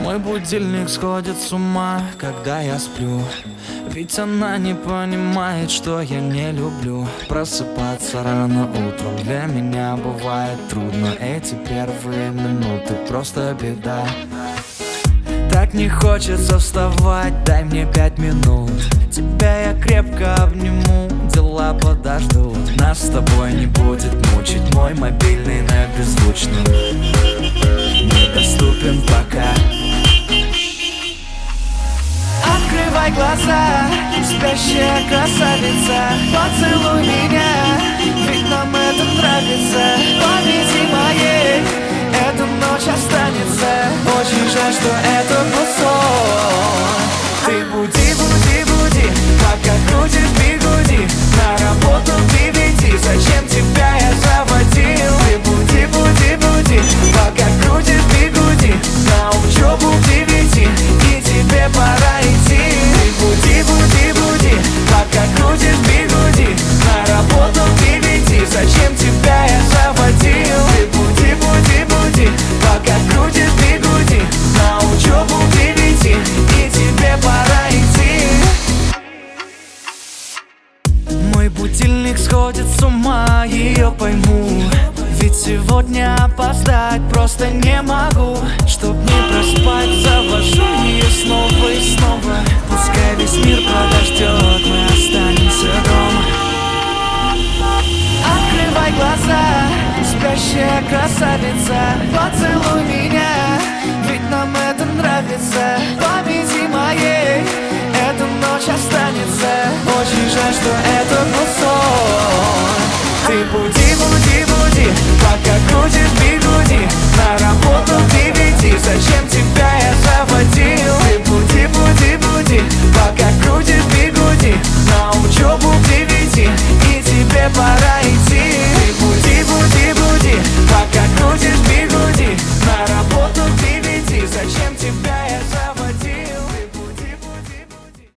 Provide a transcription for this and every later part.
Мой будильник сходит с ума, когда я сплю. Ведь она не понимает, что я не люблю просыпаться рано утром. Для меня бывает трудно. Эти первые минуты просто беда. Так не хочется вставать, дай мне 5 минут. Тебя я крепко обниму, дела подождут. Нас с тобой не будет мучить мой мобильный на беззвучном. Недоступен пока. Открывай глаза, спящая красавица, поцелуй меня, ведь нам это нравится. Памяти моей эта ночь останется. Очень жаль, что это был сон. Ты буди, буди, буди, пока крутишь бигуди. На работу к 9, зачем тебя я заводил? Ты буди, буди, буди, пока крутишь бигуди. На учебу к 9, и тебе пора идти. Ты буди, буди, буди, пока крутишь бигуди. На работу к 9, зачем тебя я заводил? Ты буди, буди, буди, пока крутишь бигуди. На учебу к 9, и тебе пора идти. Мой будильник сходит с ума, ее пойму. Ведь сегодня опоздать просто не могу. Чтоб не проспать, завожу ее снова и снова. Пускай весь мир подождет, мы останемся дома. Открывай глаза, спящая красавица, поцелуй меня, ведь нам это нравится. Памяти моей эта ночь останется. Очень жаль, что это был сон. Ты буди, буди, буди, пока крутишь бигуди. На работу к 9, зачем тебя я заводил? Ты буди, буди, буди, пока крутишь бигуди. На учебу к 9, и тебе пора идти. Ты буди, буди, буди, пока крутишь бигуди. На работу к 9, зачем тебя я заводил? Ты буди, буди, буди.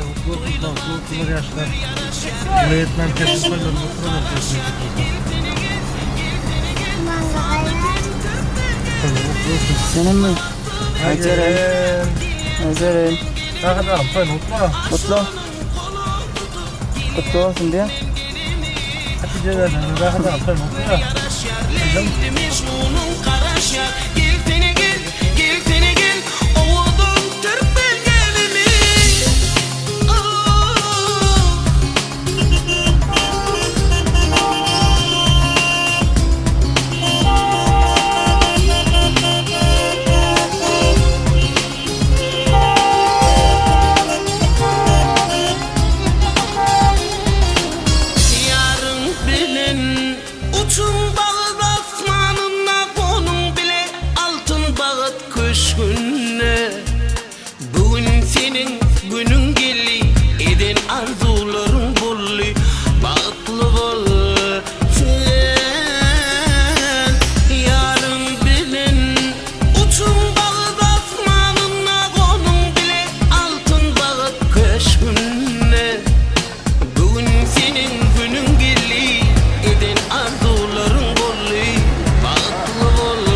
Okul yaşlar. Öğretmen kesin koyuyoruz. Senin mi? Hacerim. Hacerim. Daha da koy mutlu. Mutlu. Mutlu olsun diye. Hatice'den daha da koy mutlu. Bugün senin günün geli, eden arzuların bollu, bağıtlı bol. Sen yarın bilin, uçun bağıt asmanına konun bile, altın bağıt kış gününe. Bugün senin günün geli, eden arzuların bollu, bağıtlı bol.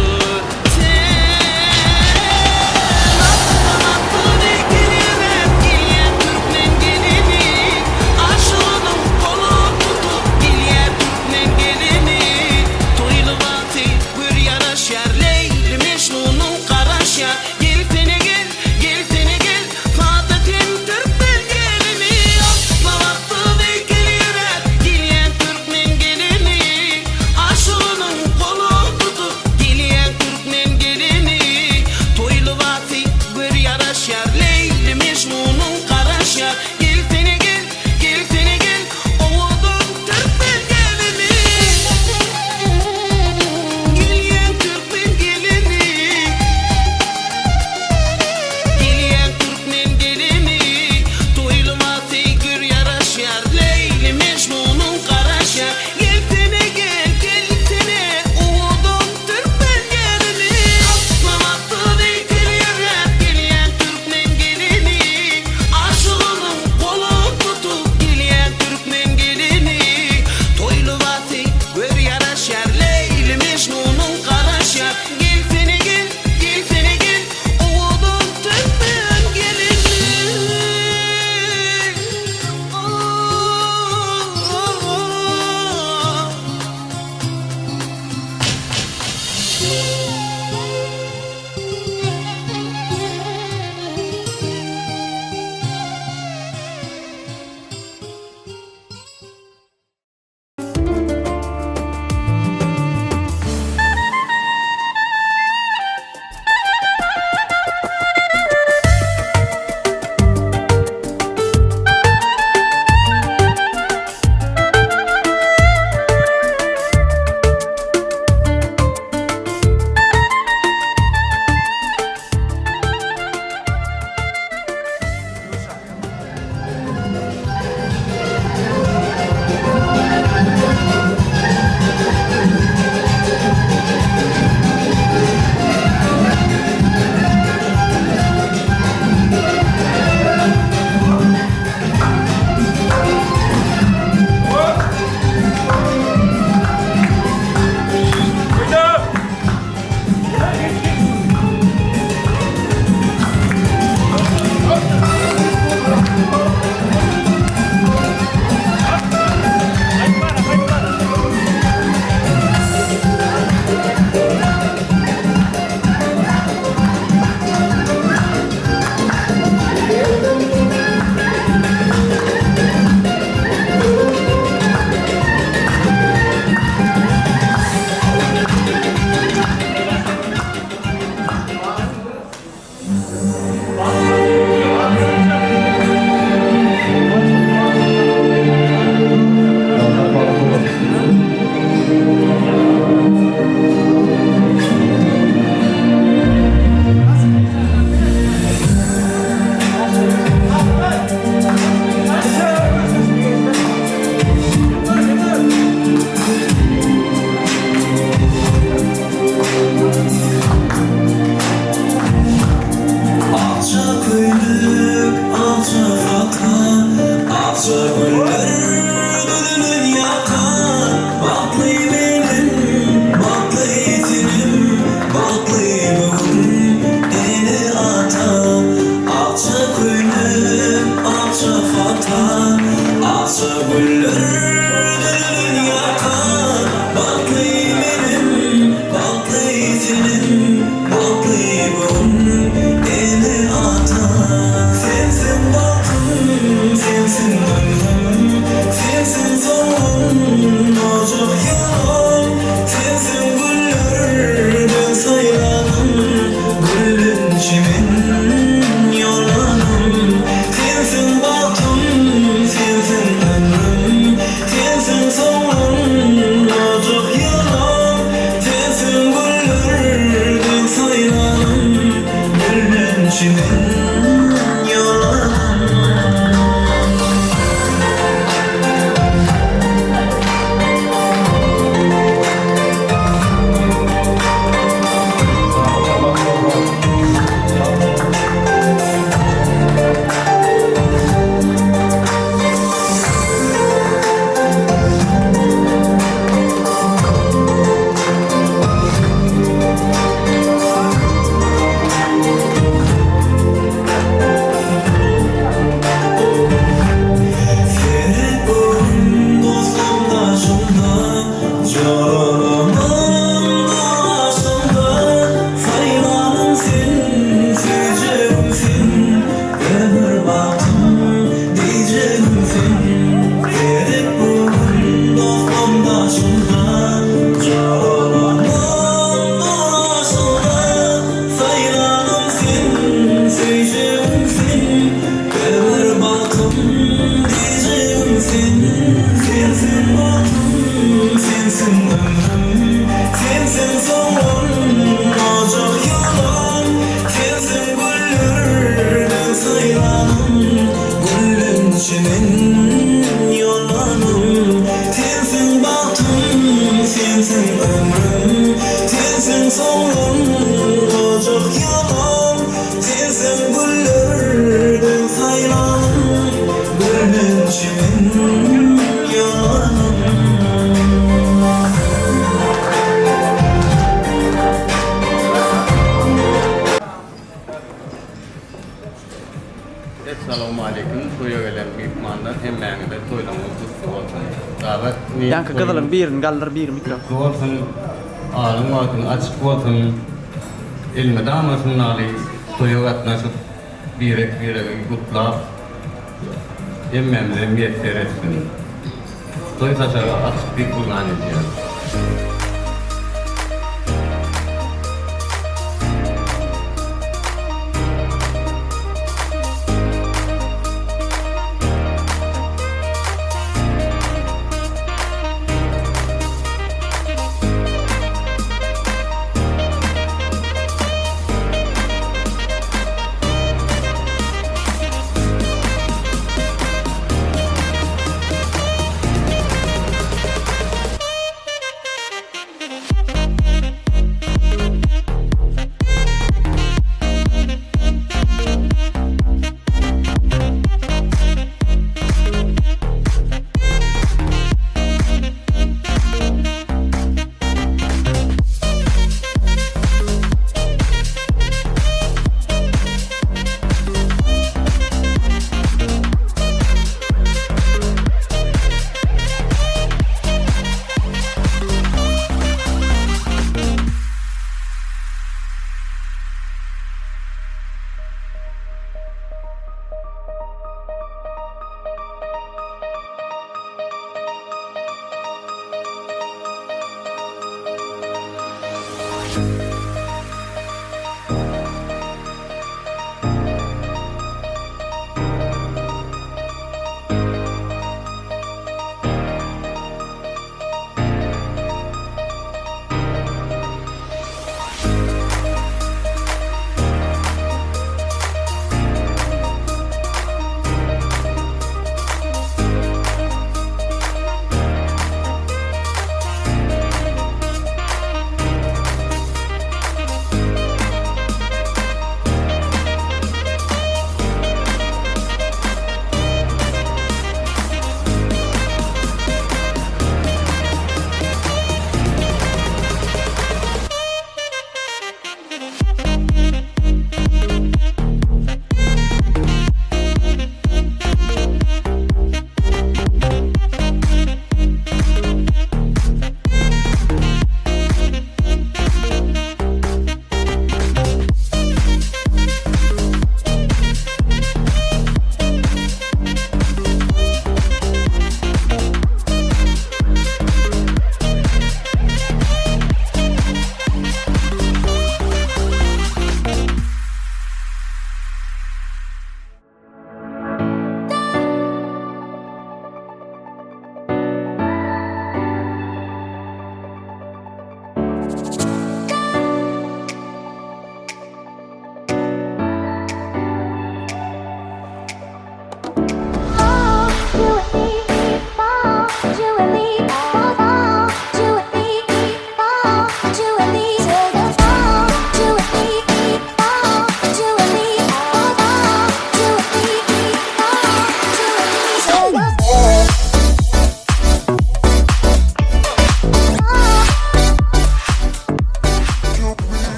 ata Asa güller dünyada Bakli benim, bakli senin Bakli bunun eli ata Sensin baktım, sensin ömrüm Sensin sonum, ocak yanım Sensin güllerden saylanım Gülün çimin yolanım Sensin baktım, sensin ömrüm Sensin sonum, ocak yanım Sensin güllerden saylanım Gülün çimin yolanım Ferit boyun dostumda şunda Cananın dolaşında Saylanım sen, seveceğim sen Ömür baktım diyeceğim sen Ferit boyun dostumda şunda Cananın dolaşında Saylanım sen, seveceğim sen Ömür baktım diyeceğim sen Sensin baktım, sensin ömrüm Sensin sonum, ocak yalan Sensin güllerden saylanım Gülün çimin yolanım Sensin baktım, sensin ömrüm Sensin sonum, ocak yalan Sensin güllerden saylanım Gülün çimin yolanım Assalamu alaikum. To'yga gelen mehmonlar hemmäňizde toýlaryňyz kutly bolsun. Davet Yankı kıdalım birin gallar bir mikrofon. kutly bolsun. Alyň wagtyň açyk bolsun. Elme damasyn aly toýga gatnaşyp birek gutlap hemmämize miýetler etsin. Toy saçaga açyk bir bolgan edýär.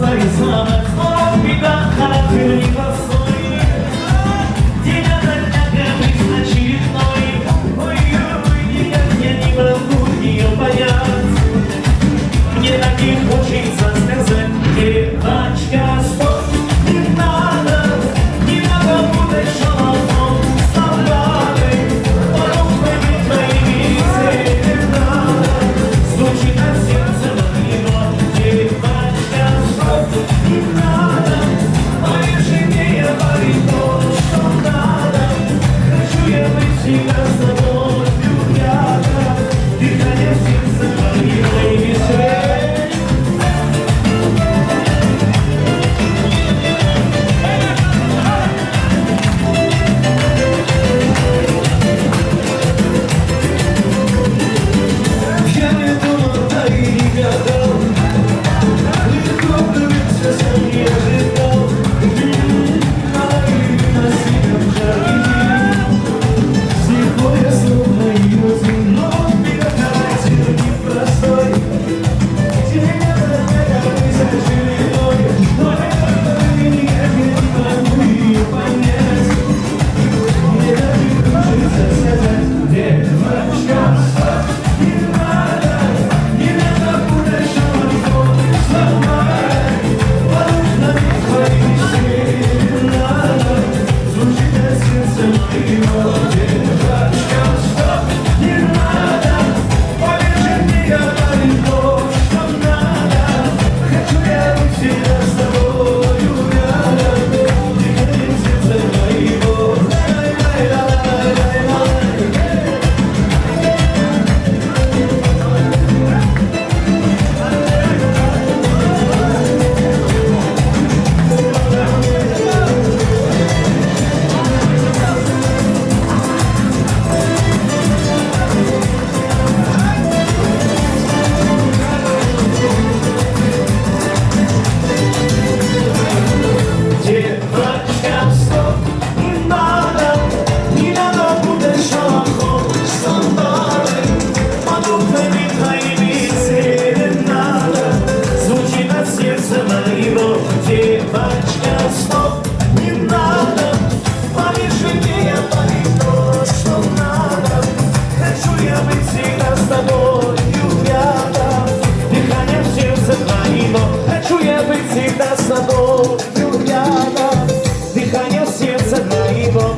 зарисовать в бегах характерный простой. День ото дня как очередной. Ой-ой-ой, никак я не могу ее понять. Мне так и хочется сказать: девочка, стоп, не надо путать шалом с тобой. Поруками твоими не надо. Звучит от сердца моего: девочка, стоп, не надо. Поверь мне, я говорю то, что надо. Хочу я быть всегда с тобой рядом. Дыхание в сердце моего и веселье.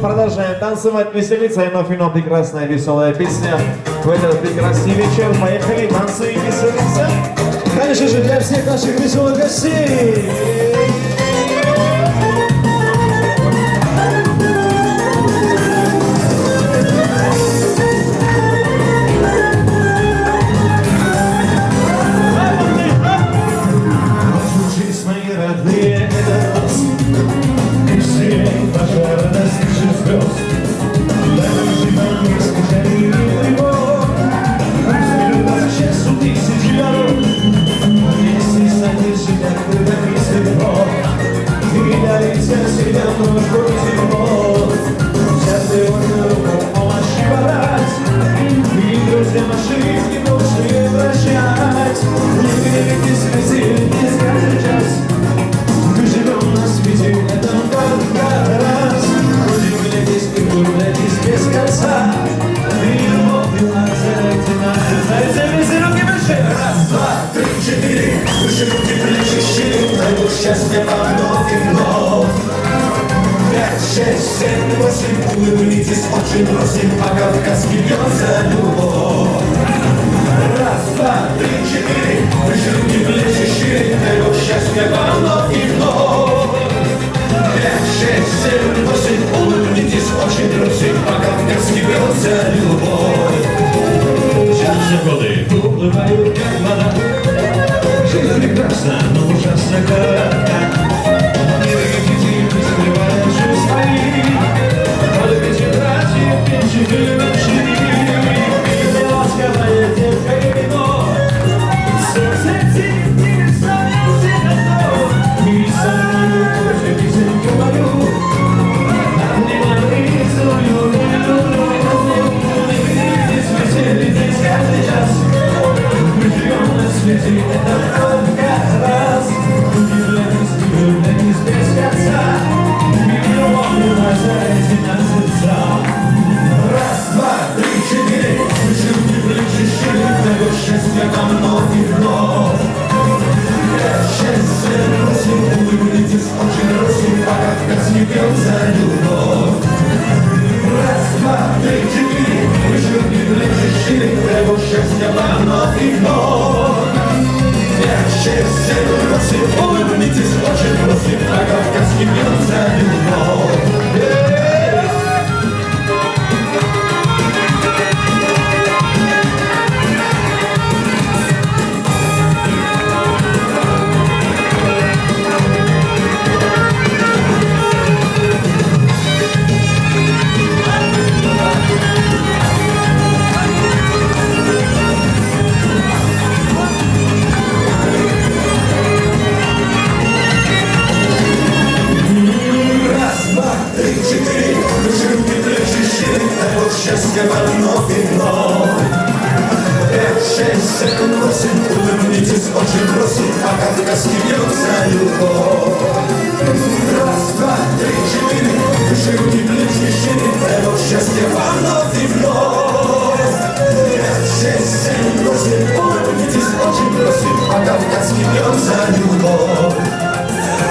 Продолжаем танцевать, веселиться, и вновь ино прекрасная веселая песня в этот прекрасный вечер. Поехали, танцуем, веселиться. Конечно же, для всех наших веселых гостей. Жизнь мои родные, это нас. И все пожары достигших звезд. Даже нам не скажи его. Сейчас у тысяч дорог. Если садишься, как бы так и светло. И дарится себя вновь тепло. Сейчас ты вот помощи подать. И друзьям ошибки больше прощать. Не верите слезы, не скажет час. Мы живем на свете, это только раз. Будем глядеть, глядеть без конца. И любовь была за руки выше. Раз, два, три, четыре. Выше руки, плечи, щели. Найду счастье вновь и вновь. 5, 6, 7, 8. Улыбнитесь, очень просим, пока в каске бьется любовь. Раз, два, три, четыре. Выше руки, плечи, щели. Найду счастье вновь и вновь. 5, 6, 7, 8. Улыбнитесь, очень просим, пока в каске бьется любовь. Сейчас годы уплывают, как вода. Жизнь прекрасна, но ужасно коротка. Не выходите, не скрывая жизнь свои. Полюбите братьев, пенчики, ночи. И ласковая девка и вино. Солнце тень, не становится готов. И со мной песенку мою. Не молись, люблю. счастья вновь и вновь. Счастье просит, улыбнитесь, очень просит, а кавказский бьется любовь. Счастье вновь и вновь. 5, 6, 7, 8, улыбнитесь, очень просит, а кавказский бьется любовь. Раз, два, три, четыре, выше руки, плечи шире, это счастье вновь и вновь. 5, 6, 7, 8, улыбнитесь, очень просит, а кавказский бьется любовь.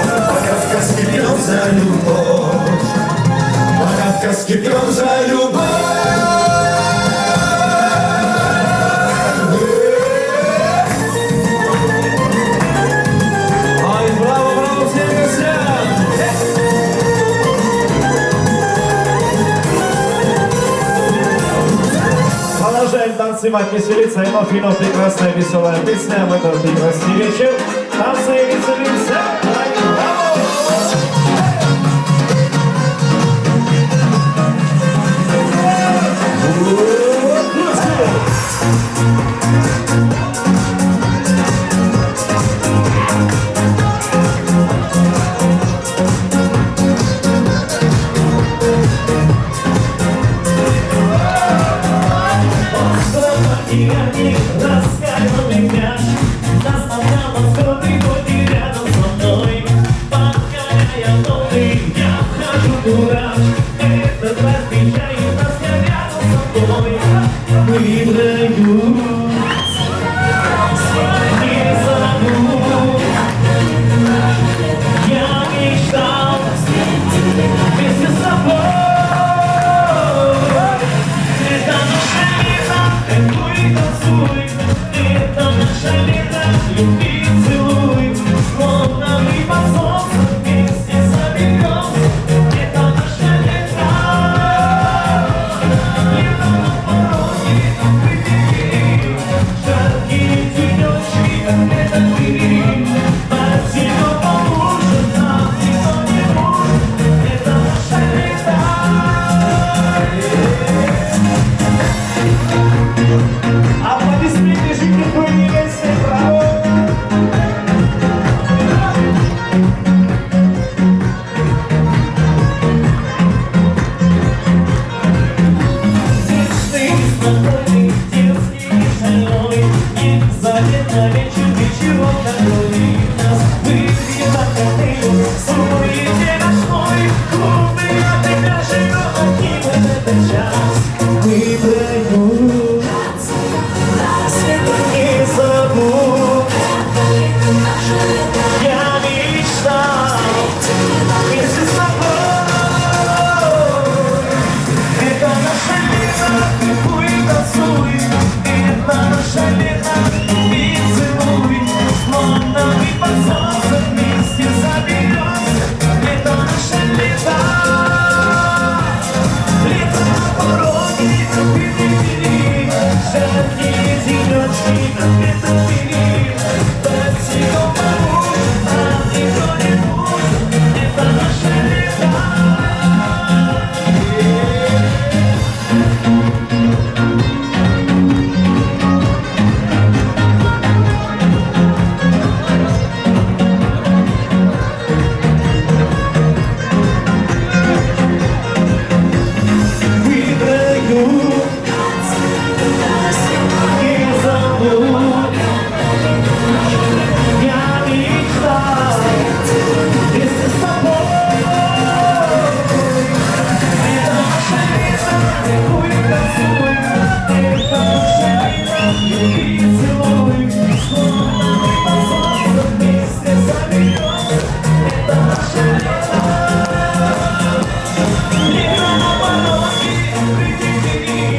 А кавказский бьется любовь. По-кавказски пьем за любовь. Ай, браво, браво всем гостям! Продолжаем танцевать, веселиться, и вновь прекрасная веселая песня в этот прекрасный вечер. Танцы и веселимся! Браво! Раскаленный мяч, нас на скорый путь рядом со мной. Покоряя новый, я вхожу в кураж. Этот раз встречает нас, я рядом со мной. Выиграю, не забуду. Я мечтал вместе с тобой. Это наша лето, танцуй, танцуй. Это наша лето, люби, целуй. Словно мы под солнцем вместе заберемся. Это наша лето. Лето на пороге, открытые. Жаркие денечки, это ты. От тебя поможет, нам никто не нужен. Это наша лето. Аплодисменты, жители невесты, браво! Вечный, спокойный, детский, шальной. Незаметно вечер, вечерок такой. Нас выпьем на коктейль, суете ночной. Клубный отдыхающий, но одним этот час. Выиграю, не забудь. Я мечтал вместе с тобой. Это наша лето, танцуй, танцуй. Это наша лето, люби, целуй. Словно мы под солнцем вместе заберемся. Это наше лето. Лето на пороге, открытые. Жаркие денечки, это ты. Под снегом поможет, нам никто не нужен. Это наше лето. Выиграю, не забудь. Я мечтал вместе с тобой. Это наша лето, танцуй, танцуй. Это наша лето, люби, целуй. Словно мы под солнцем вместе заберемся. Это наша лето. Лето на пороге, открытые двери.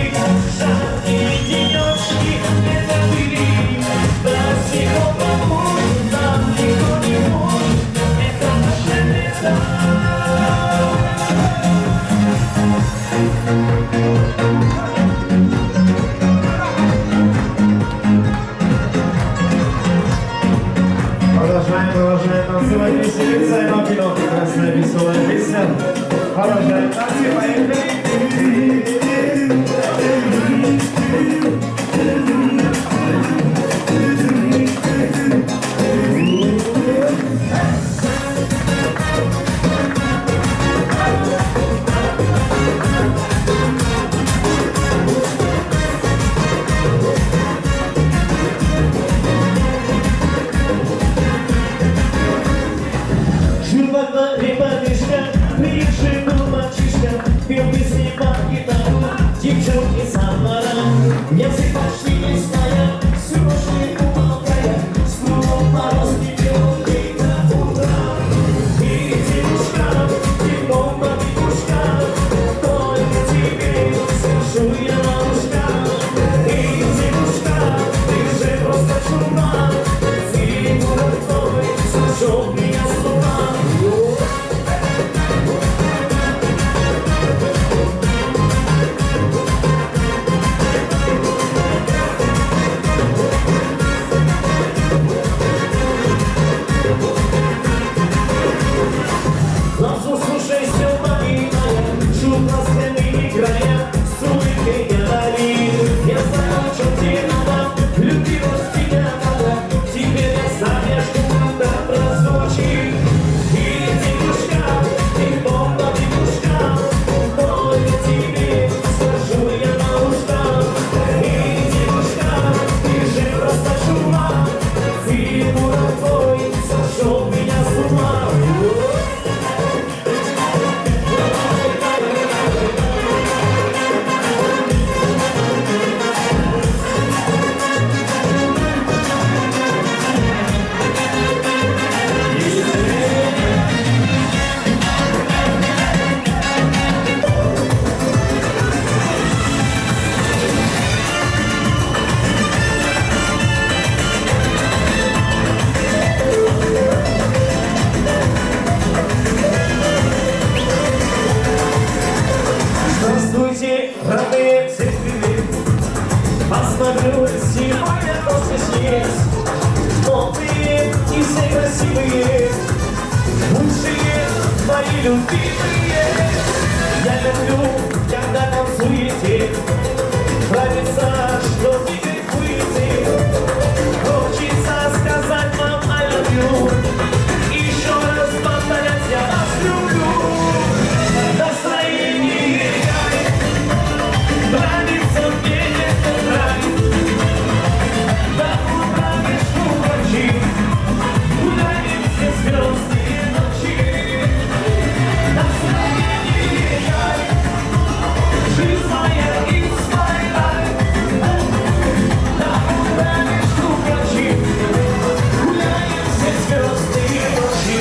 самара. Если почти не зная, все же умолкая, снова морозный белый до утра. И девушка, ты бомба, девушка, только тебе скажу я на ушко. И девушка, ты же просто чума, фигура твой сошел меня с ума. Слушай, Степа, милая, шутка с теми края, с улыбкой я дали. Я знаю, что тебе надо, влюбилась в тебя надо, теперь я сам я жду, когда прозвучит. И девушка, ты бомба, девушка, только тебе скажу я на ушко. И девушка, ты же просто чума, фигура твой сошел меня с ума. Здравствуйте, родные церкви. Посмотрю, сегодня просто снег. Молодые и все красивые, лучшие мои любимые. Я люблю, когда танцуете, нравится, что вы кайфуете. Хочется сказать вам I love you, еще раз повторять я вас люблю. Настроение нравится мне этот рай. До утра вижу ночи, гуляем все звездные ночи. Настроение жизнь моя is my life. До утра вижу ночи, гуляем все звездные ночи.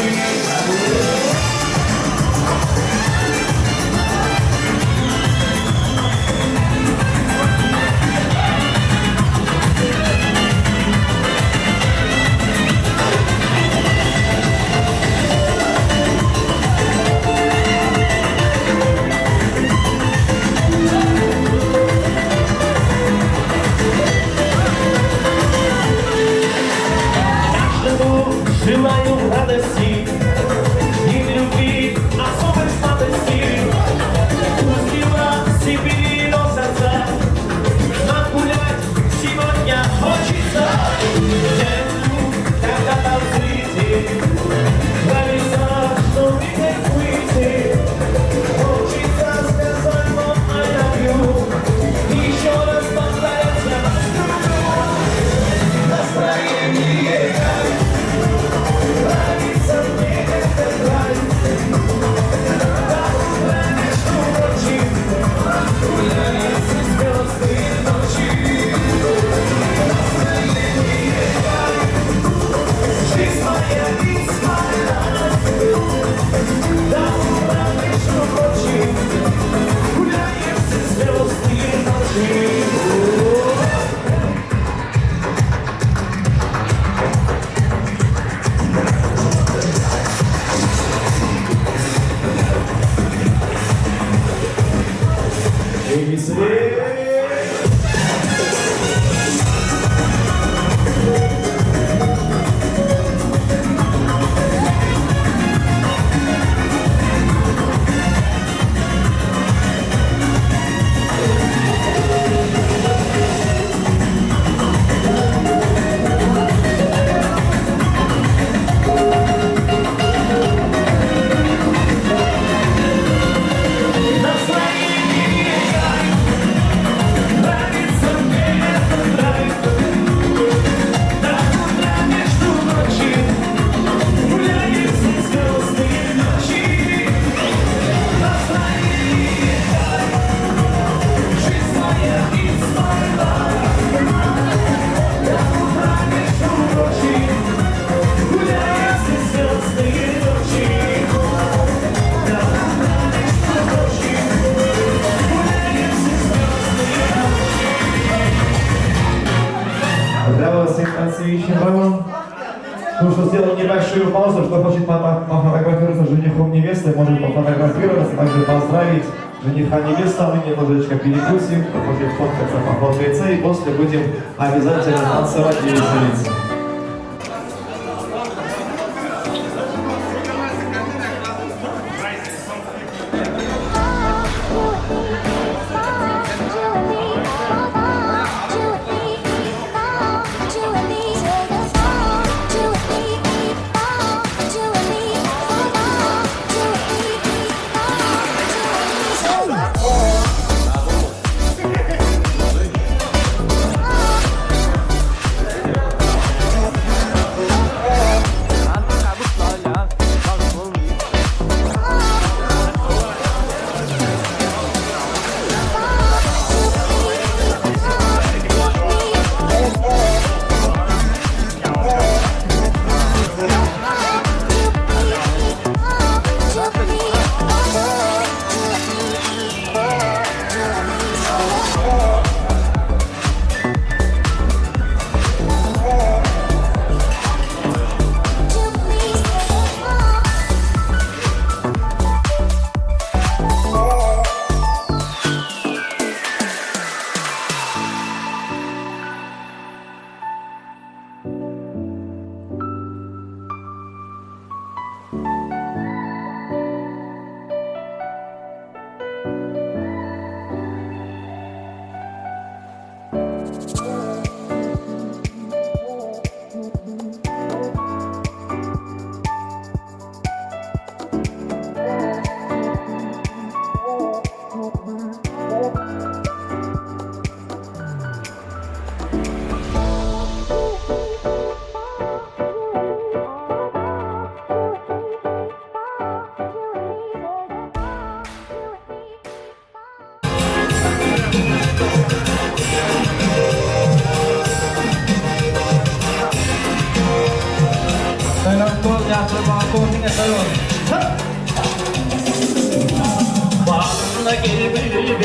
Каждому желаю радости и любви, особой сладости. Пусть дела себе переносятся, нам гулять сегодня хочется. Я люблю, когда танцуете, нравится, что вы кайфуете. Хочется сказать вам I love you, еще раз повторять я вас люблю. Настроение нравится мне этот рай. До утра вижу ночи, гуляем все звездные ночи. Настроение жизнь моя is my life. До утра вижу ночи, гуляем все звездные ночи. Настроение Браво всем танцующим, браво. Ну что, сделаем небольшую паузу. Кто хочет пофотографироваться с женихом невесты, может пофотографироваться, также поздравить жениха невесту. Мы немножечко перекусим, кто хочет фоткаться, пофоткается, и после будем обязательно танцевать и веселиться. Bağımda gel bülbülüm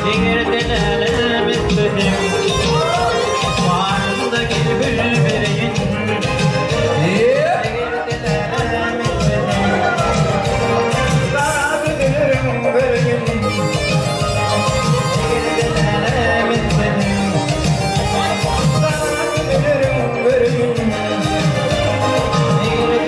Denirden elem etmedim Bağımda gel bülbülüm Denirden elem etmedim Kara bülbülüm bülbülüm Denirden elem etmedim Kara bülbülüm bülbülüm Denirden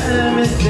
elem etmedim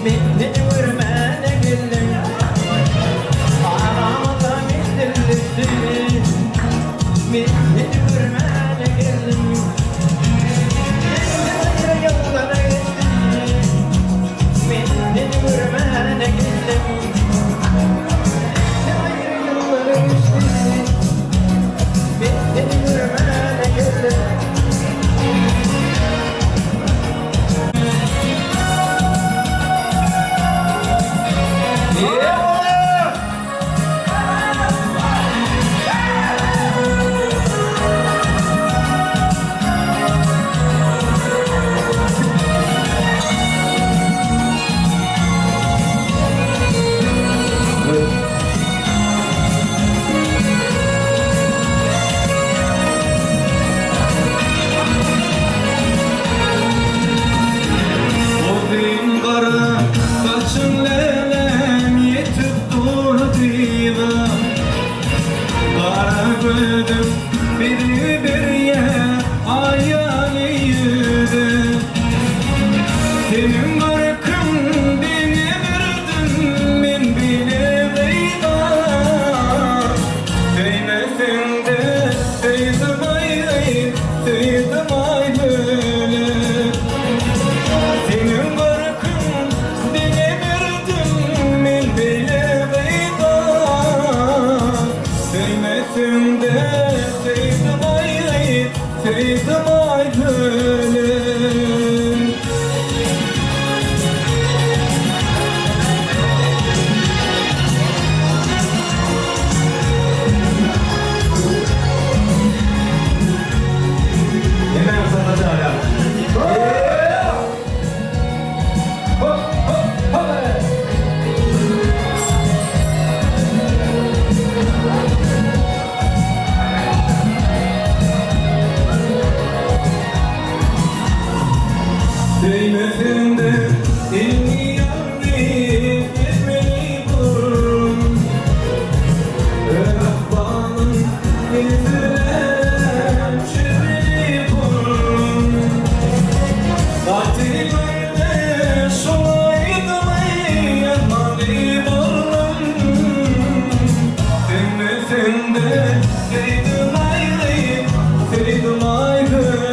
Beni vurma ne gülüm yürüdüm biri biriye ayağını yürüdüm senin bırakın beni verdin ben bile veydan değmesin de değdim ay değdim ay böyle senin bırakın beni verdin ben bile veydan değmesin de değdim ay değdim ay böyle. Hemen satacağım ya. Hop hop hop. Değmesin de elini yanmayı etmeli bulurum Rahman'ın gezdiren çeviri bulurum Tatilerde şolaydım yanmalı bulurum Değmesin de değdim ay böyle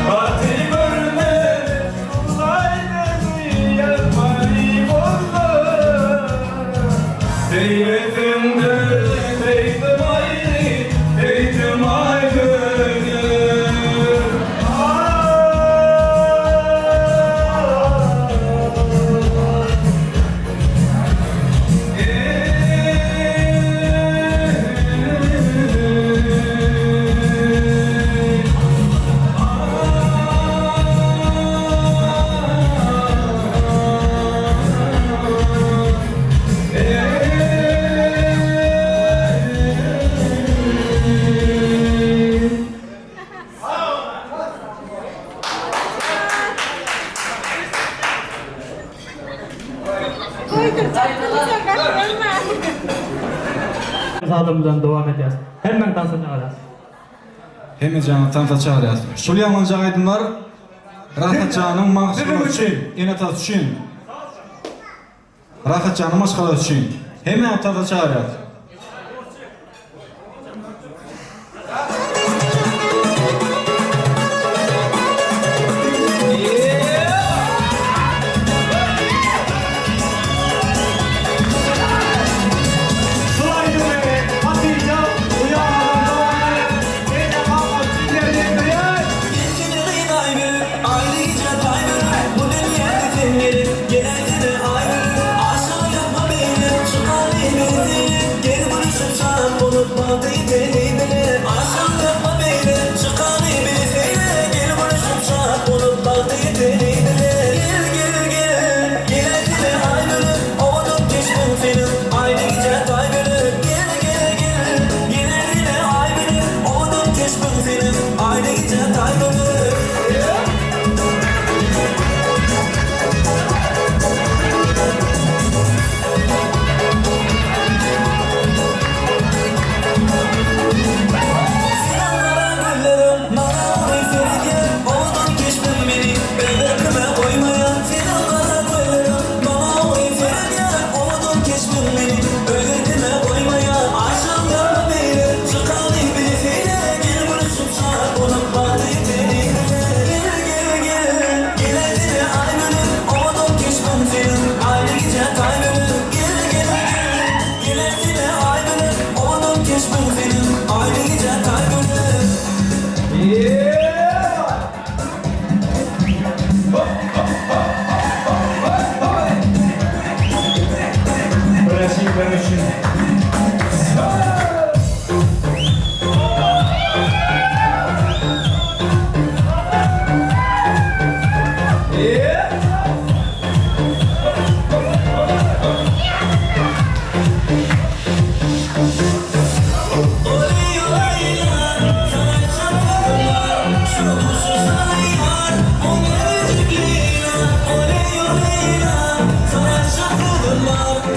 Parti görme, olayları yapmayı bozma Değmedim de, değdim ay böyle Zadımızdan devam edeceğiz. Hemen dansa çağıracağız. Hemeceğini tanıta çağırıyoruz. Şulyan olacak aydınlar, Rahatcan'ın mağsuru için, inetat için, Rahatcan'ın maşkalı için, hemen tanıta çağırıyoruz.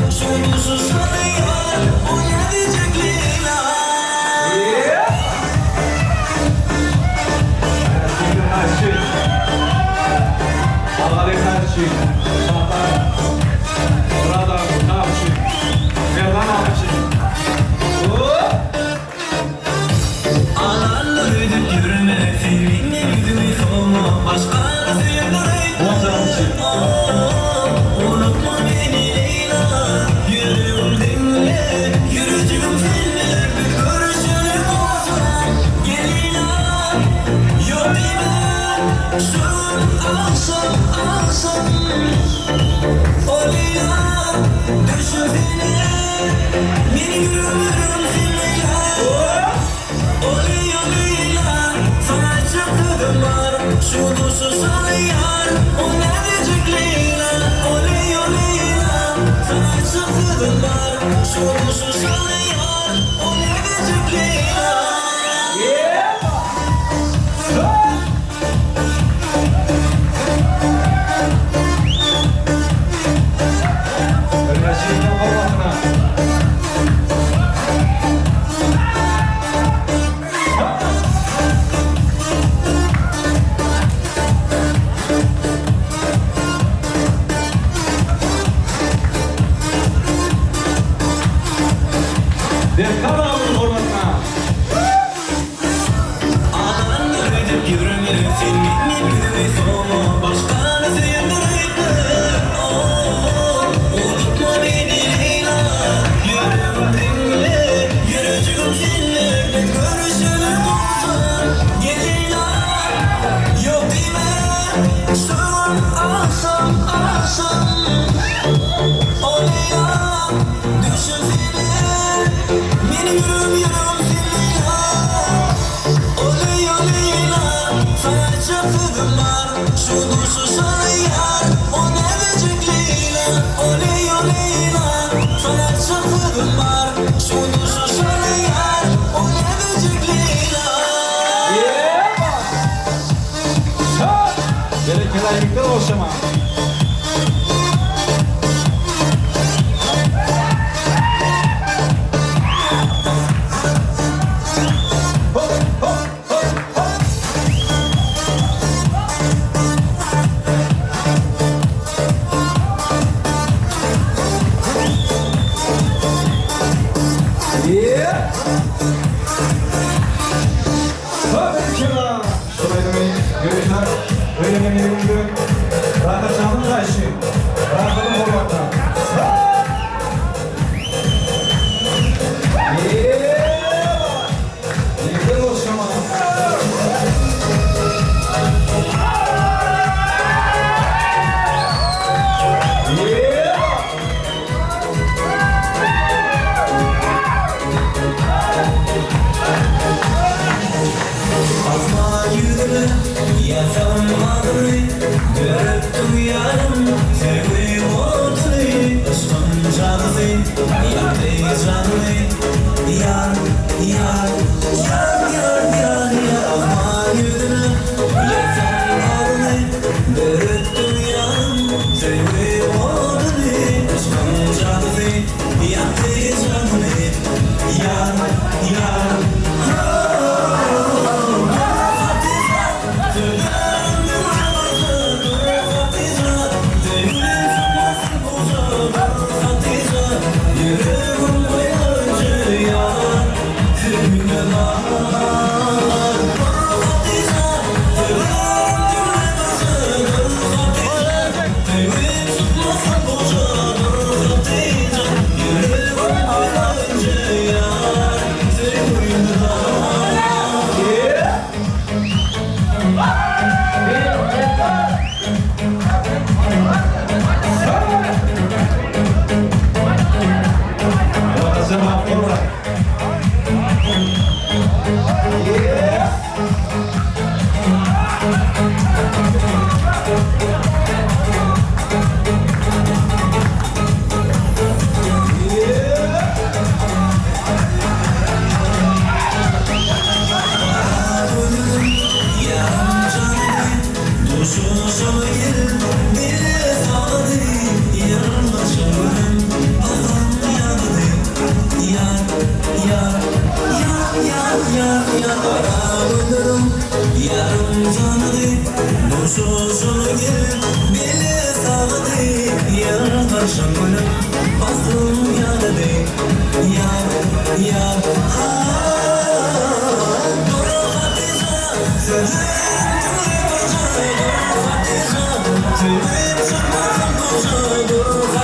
Sonsuz sayar, o ne diyecek Leyla Düşün seni Beni yürüyorum seninle Oley oleyler Sana çatırdım var Şu duşu sana yar O ne diyecek Leyla Oley oleyler Sana çatırdım var Şu duşu sana yar O ne diyecek Leyla Ölmesinden babasına. Bir kanalın hormatına. Ağlarını ödüp yürümünü Senin gibi sonu Başkanı sıyındırıydı Unutma beni Leyla Yürüm benimle Yürücüm seninle Bir görüşünü bulsun Gel Leyla Yok deme Sorun akşam akşam O Leyla Düşün seni Benim yürüm seninle Oley oleyler Sana çatırdım var Şu duşu sana yar O ne diyecek Leyla Oley oleyler Sana çatırdım var Şu duşu sana yar O ne diyecek Leyla Gerekli ayıklar oluşama. Görüşler, öyle yemeği bugün. Bırakacağım karşı. Bırakalım hormatına. Yıkıl oluşama. Asma yüzüme Yazan adını Görüp duyarım Sevdiğim ordunu Aşkın canını Yaptığı canını Yar, yar Yar, yar, yar, yar Asma yüzüme Yazan adını Görüp duyarım Sevdiğim ordunu Aşkın canını Yaptığı canını Yar, yar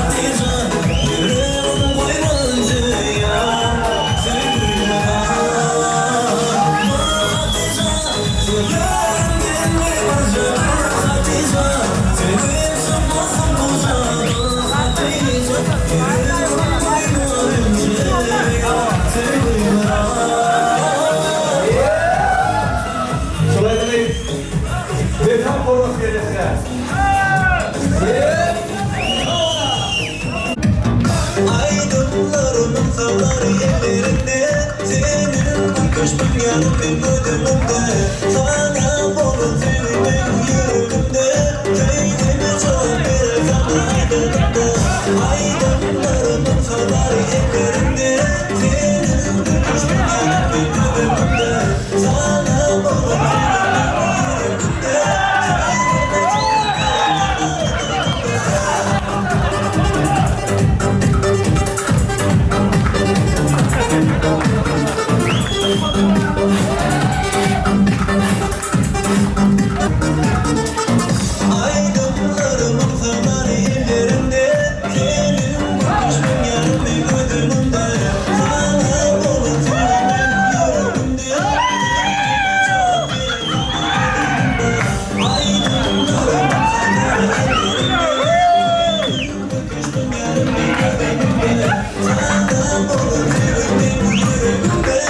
Hatice bakışın yarım bir gözümde. Sana olur seni benim yüreğimde. Köyüme çok bir zaman aydınımda. Aydınlarımın salar ellerimde. Senin bakışın yarım bir gözümde. Sana olur seni benim yüreğimde. Aydınlarımın sanar ellerinde. Senin bakışın yarım bir gözümde. Sana olur seni benim yüreğimde.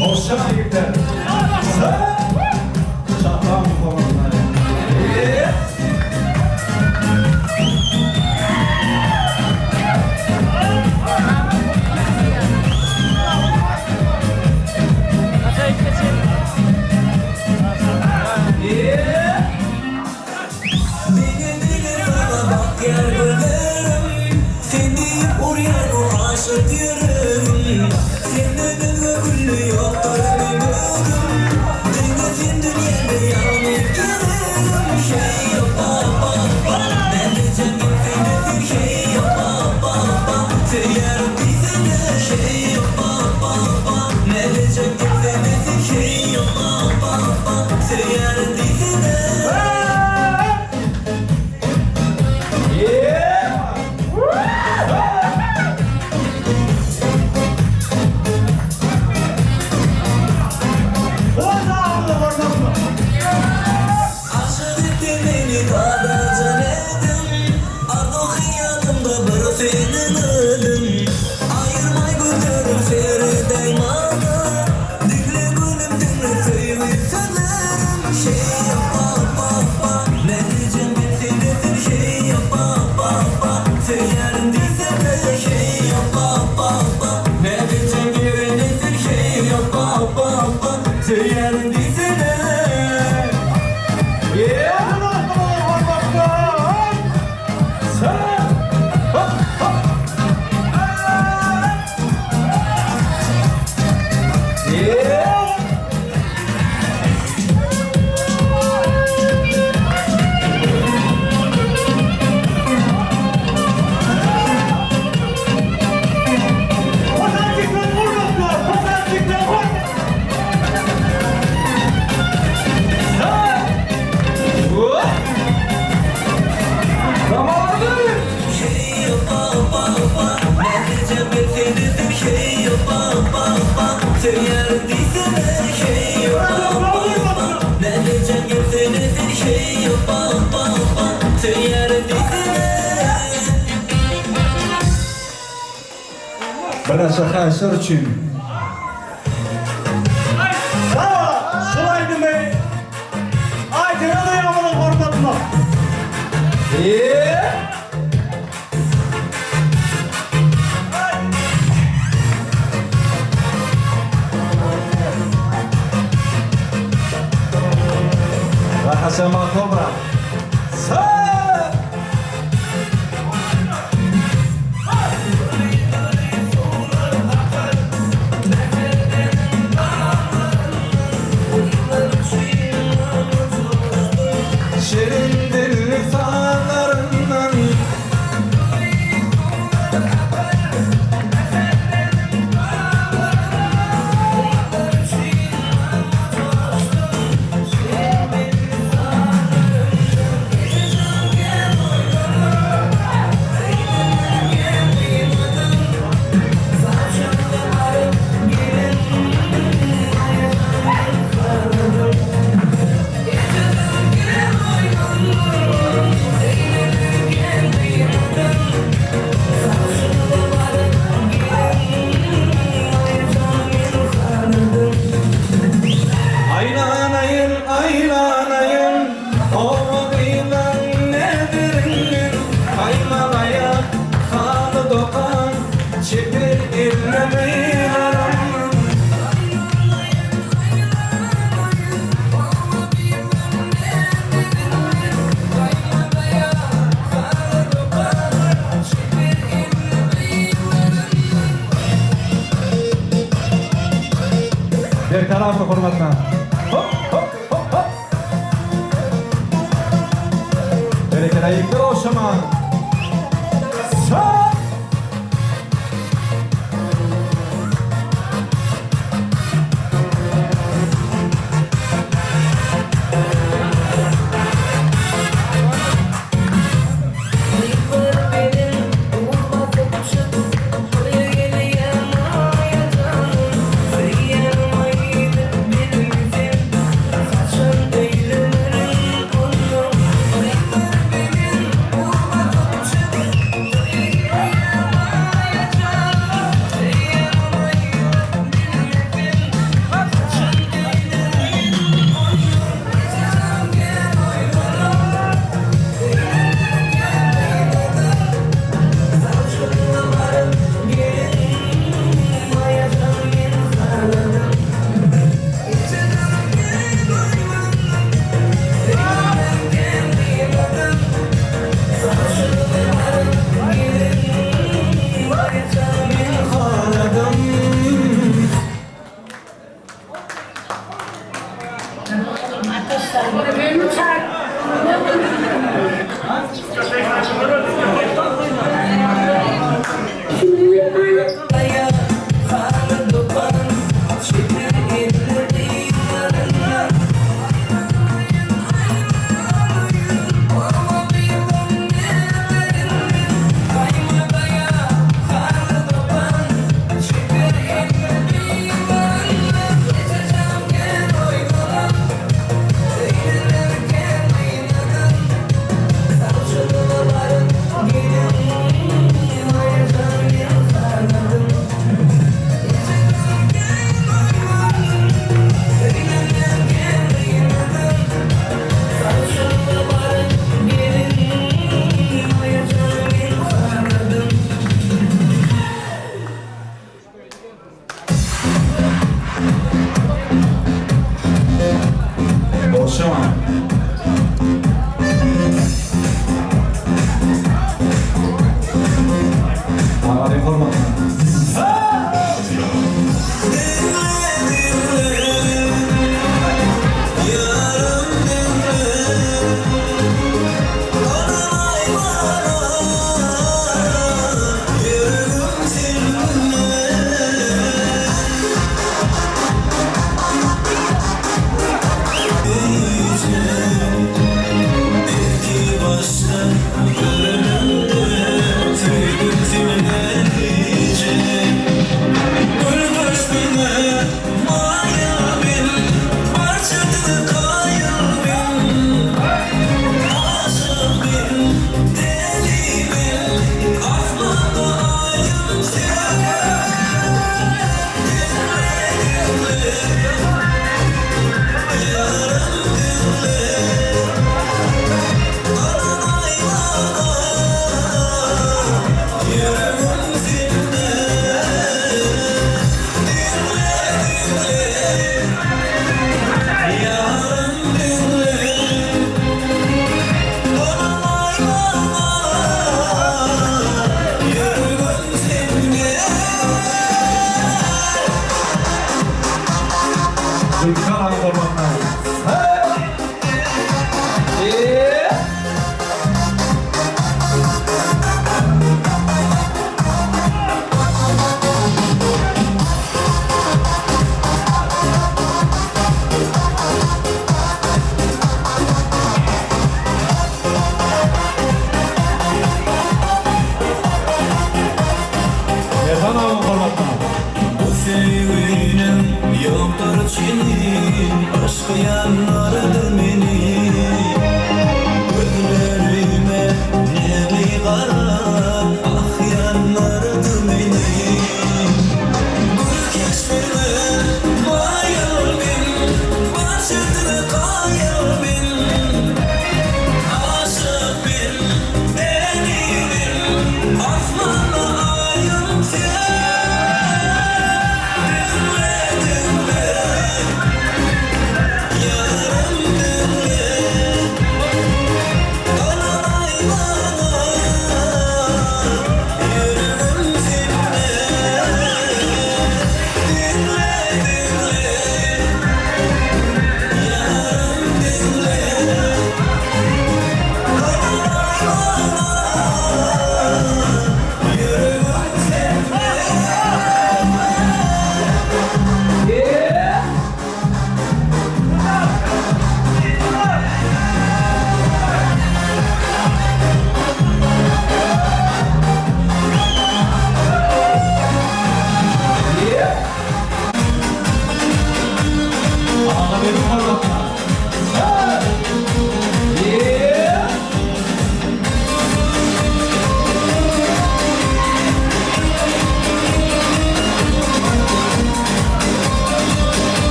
Hoşça birlikte. Şahlan komandanı. Dile dile sana bak yer bölerim. Seni oraya o aşık yürürüm. Senden de gülü yoktur bilmiyorum. Dengesin dünyada yalnız girerim. Şey yok baba. Ben de cennet seni bir şey yok baba. Seyyarım bizimle şey yok baba. Ne de cennet seni bir şey yok baba. Seyyarım bizimle. Aşık ettin beni kadarca nedim. Artık hayatımda bir senin adın. Ayırmay gözlerim seni daymada. Dinle gülüm dinle sevgi sözlerim. Şey yap baba. Ne diyeceğim ben seni şey yap baba. Seyyarın dizine şey yap baba. Ne diyeceğim güvenesin şey yap baba. Seyyarın dizine. Şey yap baba. Ne diyeceğim ben seni şey yap baba. Seyyarın dizine şey yap baba. Ne diyeceğim ben seni şey yap baba. Seyyarın dizine. Bana şaka sırçın. Şulaydı bey. Ay canı yağmurun ortasında. Raha sama kobra. Şirin dilli falarından Berkalar hurmatna. Hop hop hop hop. Berekelayiklar oşama. Sağ.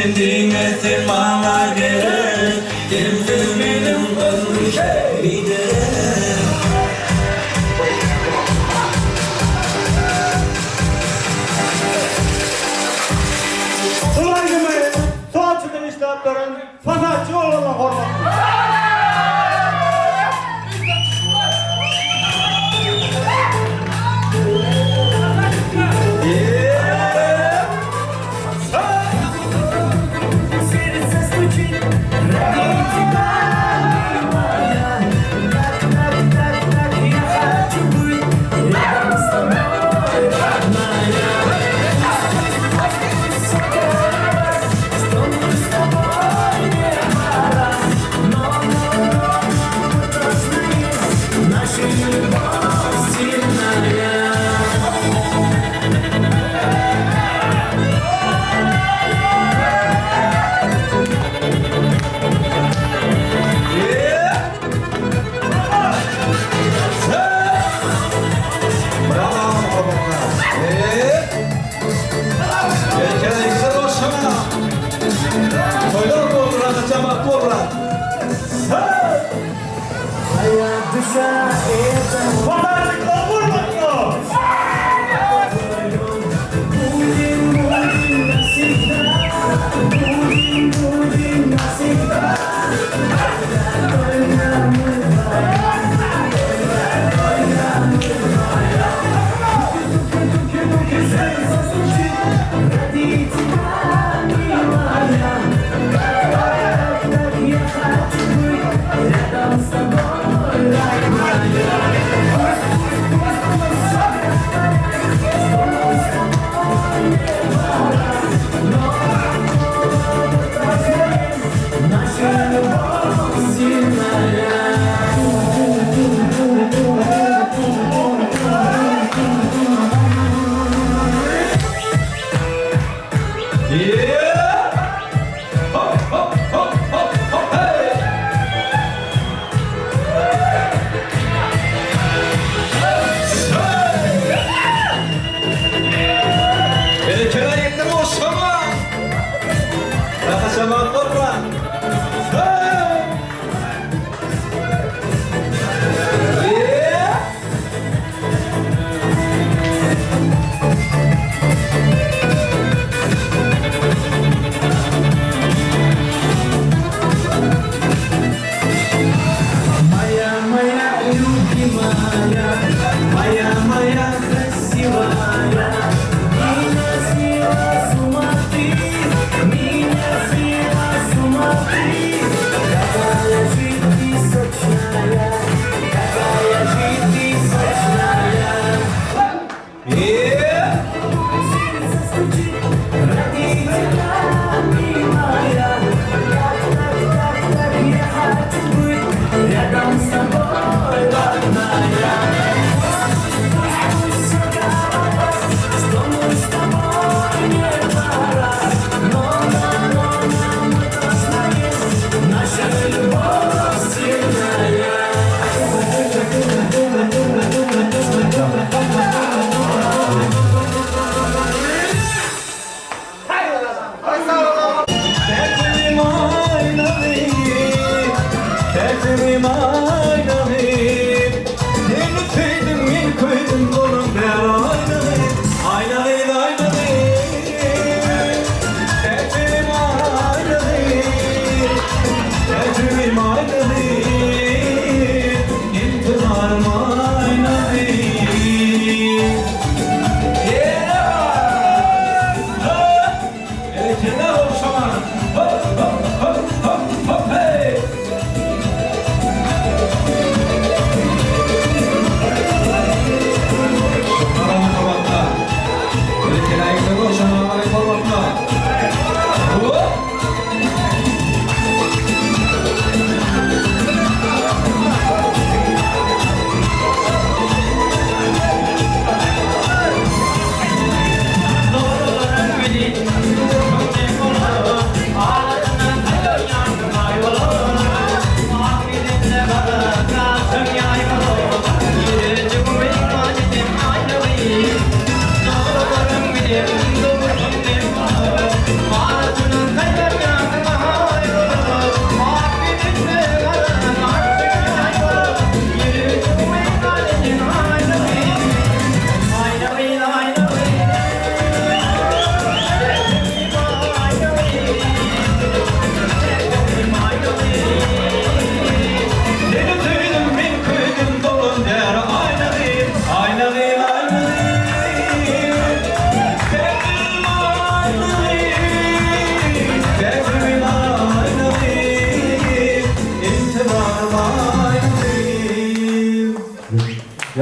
Kendine temana gerek Kimdir benim ömrüm şeyde Ulan gibi Soğaçı'nın iştahatların fasatçı olana hormat. Fasatçıklar vurmakla.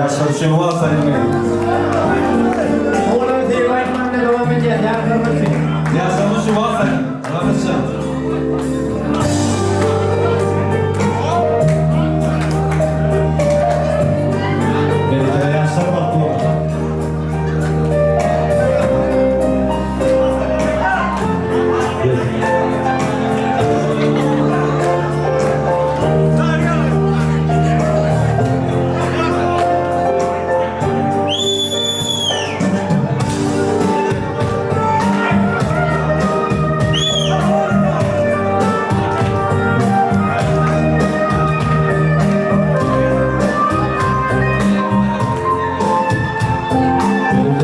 Yaşasın varsa yemeği. Oğlan Zeybayman'da devam edeceğiz. Yakınmışsın. Yaşasın varsa yaşasın. Belki yaşlar bak bu.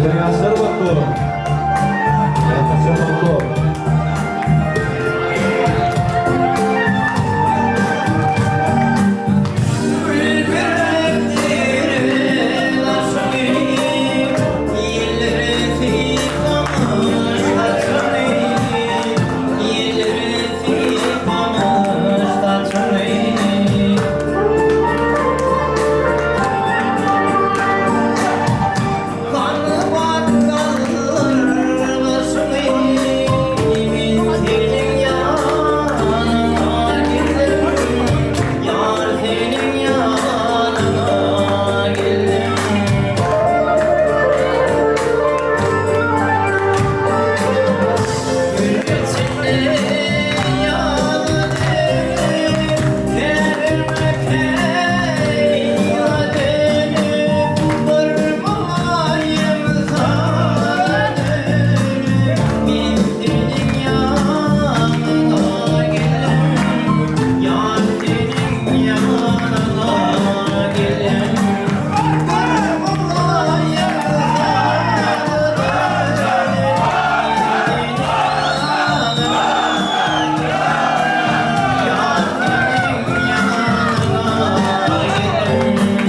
Belki yaşlar bak bu. Yaşasın bak bu.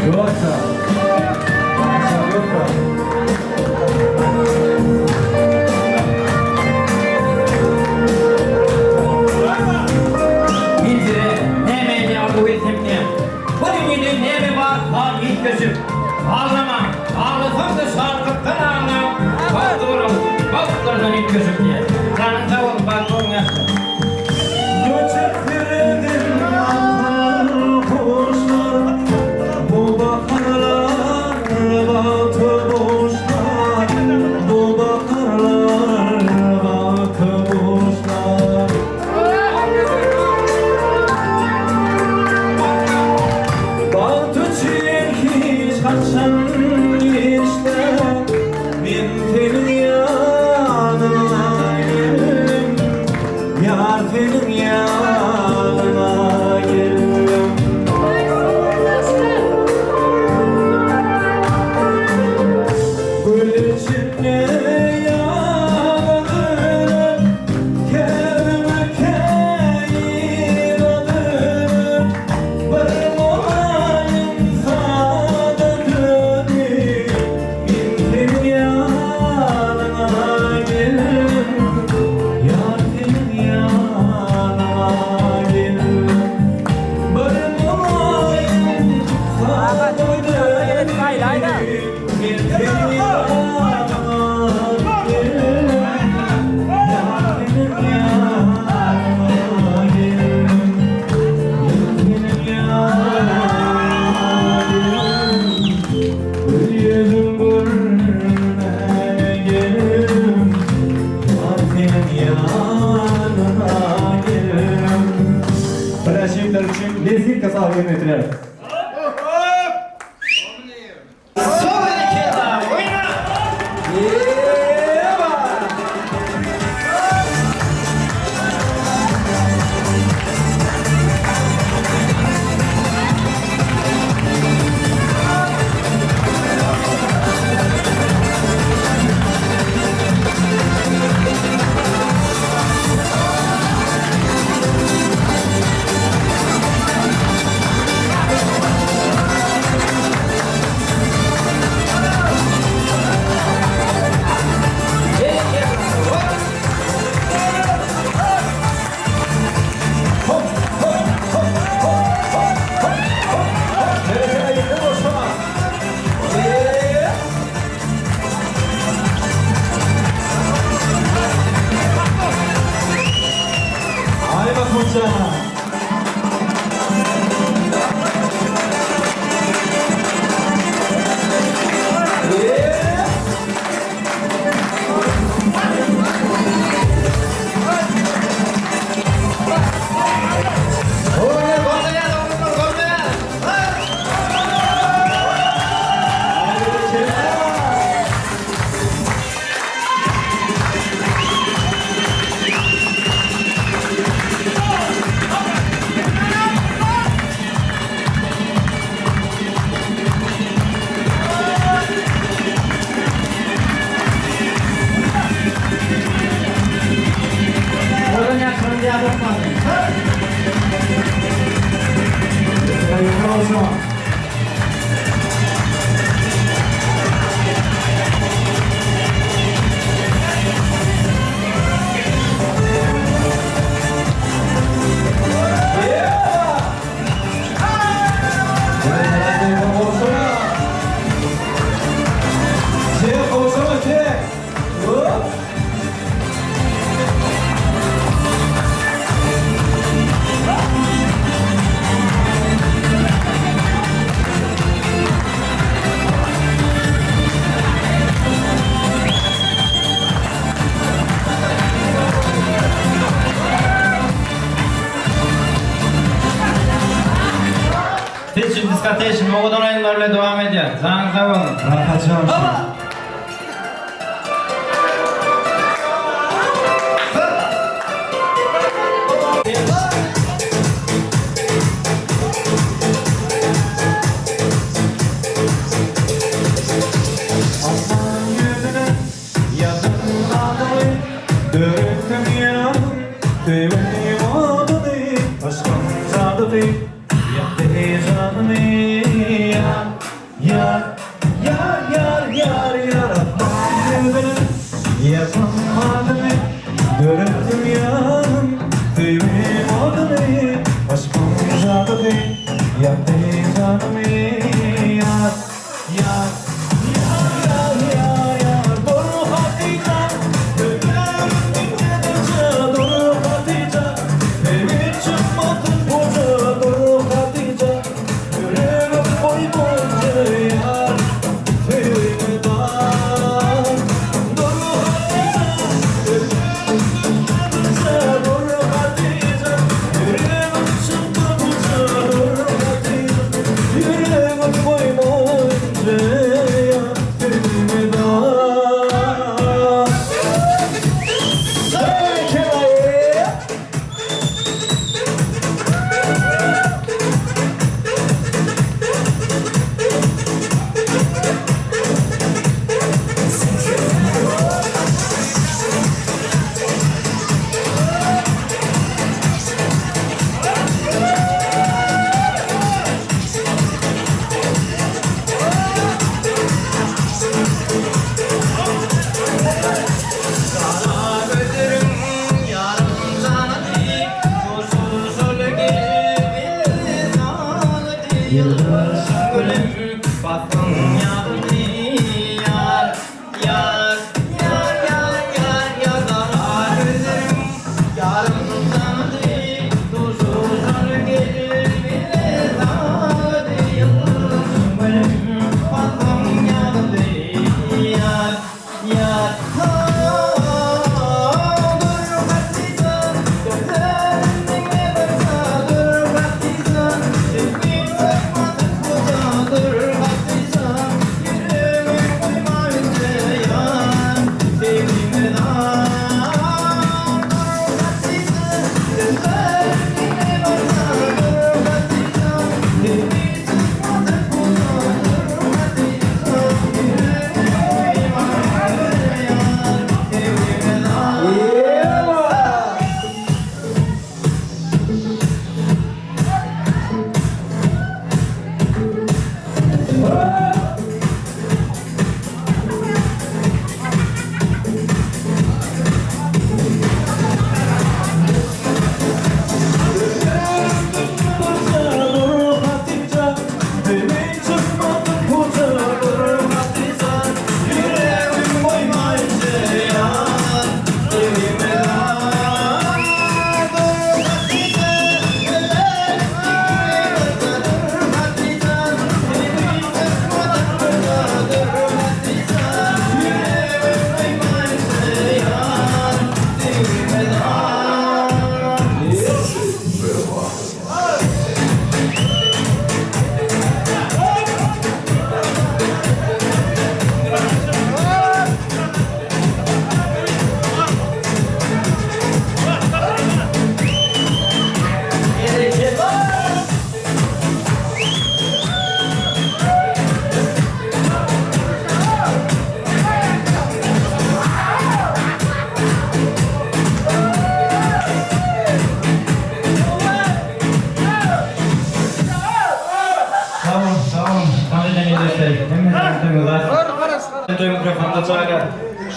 Yoksa. Yoksa. Bizlere ne meydan bu isimli. Bu dünyada ne mi var hiç gözüm. Ağlama, ağlasam da sarkıktan ağlam. Bak doğru, baklardan hiç gözüm diye. Kanın sağ ol, bak doğru yaşta. Göçeklerdim ahlar kuşlar. Bu baharlar batı boşlar. Bu baharlar batı boşlar. Batı çirkin kaçan işte. Bin senin yanına geldim. Yar senin yanına geldim. Gül içinde yanarım. Kerime keyranırım. Bir muhalim sadık bin senin yanına geldim. Yar senin yanına geldim. Bir muhalim sadık bin senin yanına geldim. Yar senin yanına geldim. Senin yanına geldim. Yüzüm burnuna geldim. Senin yanına geldim. Brasiler için lezzet kasabı yönetiler. Hoca. Oraya kırmızıya bakmadın. Hayırlı olsun. Teşhis diskoteci Moğol'dan oyunlarla devam ediyor. Zanınıza olun. Rahatacağım şimdi. Aman yüzüne yakınladım, döktüm yanım, düğmenim oldu değil, aşkım zadı değil, yaktı canımı, yar, yar, yar, yar, yar, yar. Aman yüzüne yakınladım, döktüm yanım, düğmenim oldu değil, aşkım zadı değil, yaktı canımı, yar, yar.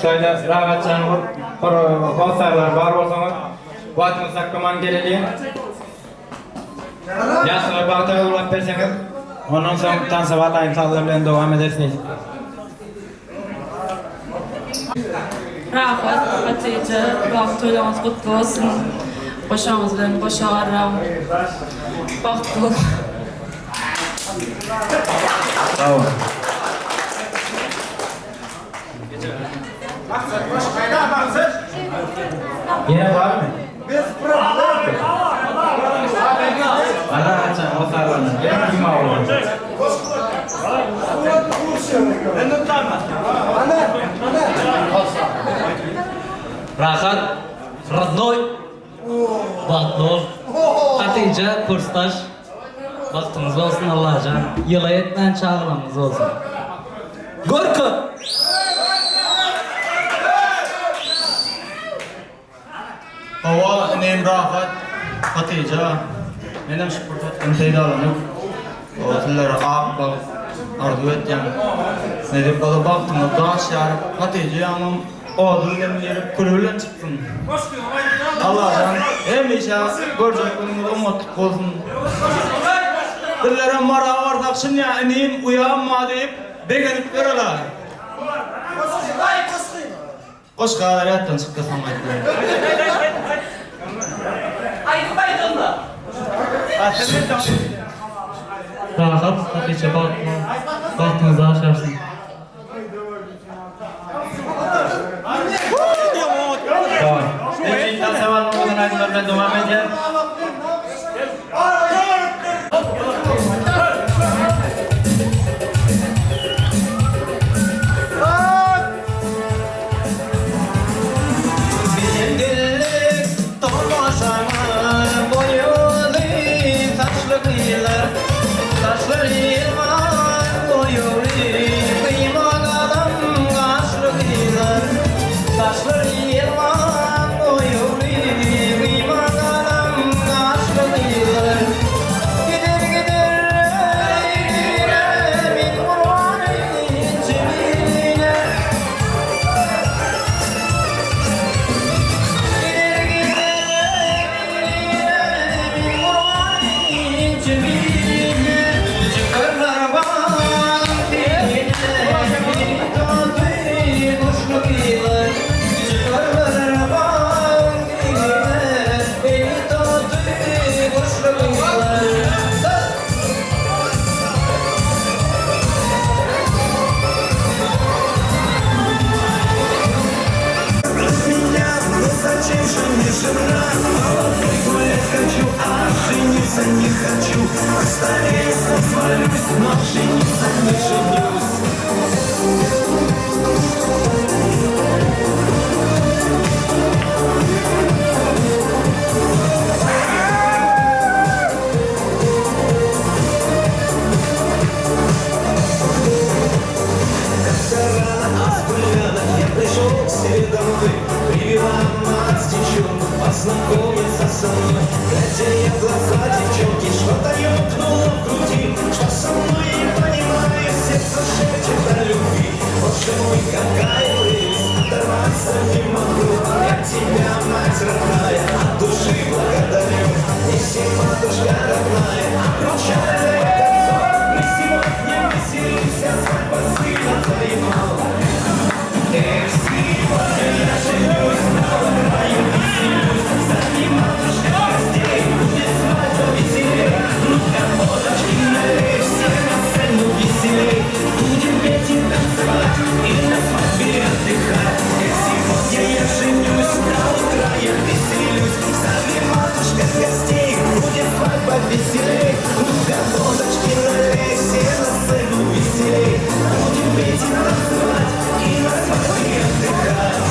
Şöyle rahatçanı konserler var olsanız vaatini saklaman geleliğin. Yaşlı bağda yollar verseniz ondan sonra tansa vallahi imsallarla devam edersiniz. Rafat, Hatice, vaxtınız kutlu olsun. Başağımızdan başağıram. Baxtlı. Bravo. Yine var mı? Ana açan o sarılanı. Yine kim ağır? Rahat, Radnoy, Batnol, Hatice, Kurstaş. Vaktiniz olsun Allah'can. Yıla yetmen çağrılamız olsun. Gorku! Hava nem rahat Hatice. Benim sportatın teydalanıp o tillere ağab bağ arzu etken. Ne deyip bana baktım da dağ şarıp Hatice ama o dünyanın yeri kulübülen çıktım. Allah'tan hemşe görecekleriniz umutlu olsun. Dillere mara vardak şimdi ineyim uyanma deyip beğenip verirler. Hoş kadar yattan çıktı sanmaydı. Rahat, Hatice vaktinizi aşarsın. Tamam. Peki tansa vallahi aydınlarla devam edeceğiz. Познакомиться со мной, глядя ей в глаза девчонки, что-то ёкнуло в груди, что со мной не понимаю, сердце шепчет о любви. Боже мой, какая прелесть, оторваться не могу. Я тебя, мать родная, от души благодарю. Неси, матушка родная, обручальное кольцо. Мы сегодня веселимся, свадьба сына твоего. Эх, сегодня я женюсь, на краю веселюсь. Сами матушка гостей, будет свадьба веселей. Ну-ка, водочки налей, все на сцену веселей. Будем петь и танцевать, и на свадьбе отдыхать. Эх, сегодня я женюсь, на утро я веселюсь. Сами матушка гостей, будет свадьба веселей. Ну-ка, водочки налей, все на сцену веселей. Будем петь и танцевать, и на свадьбе отдыхать.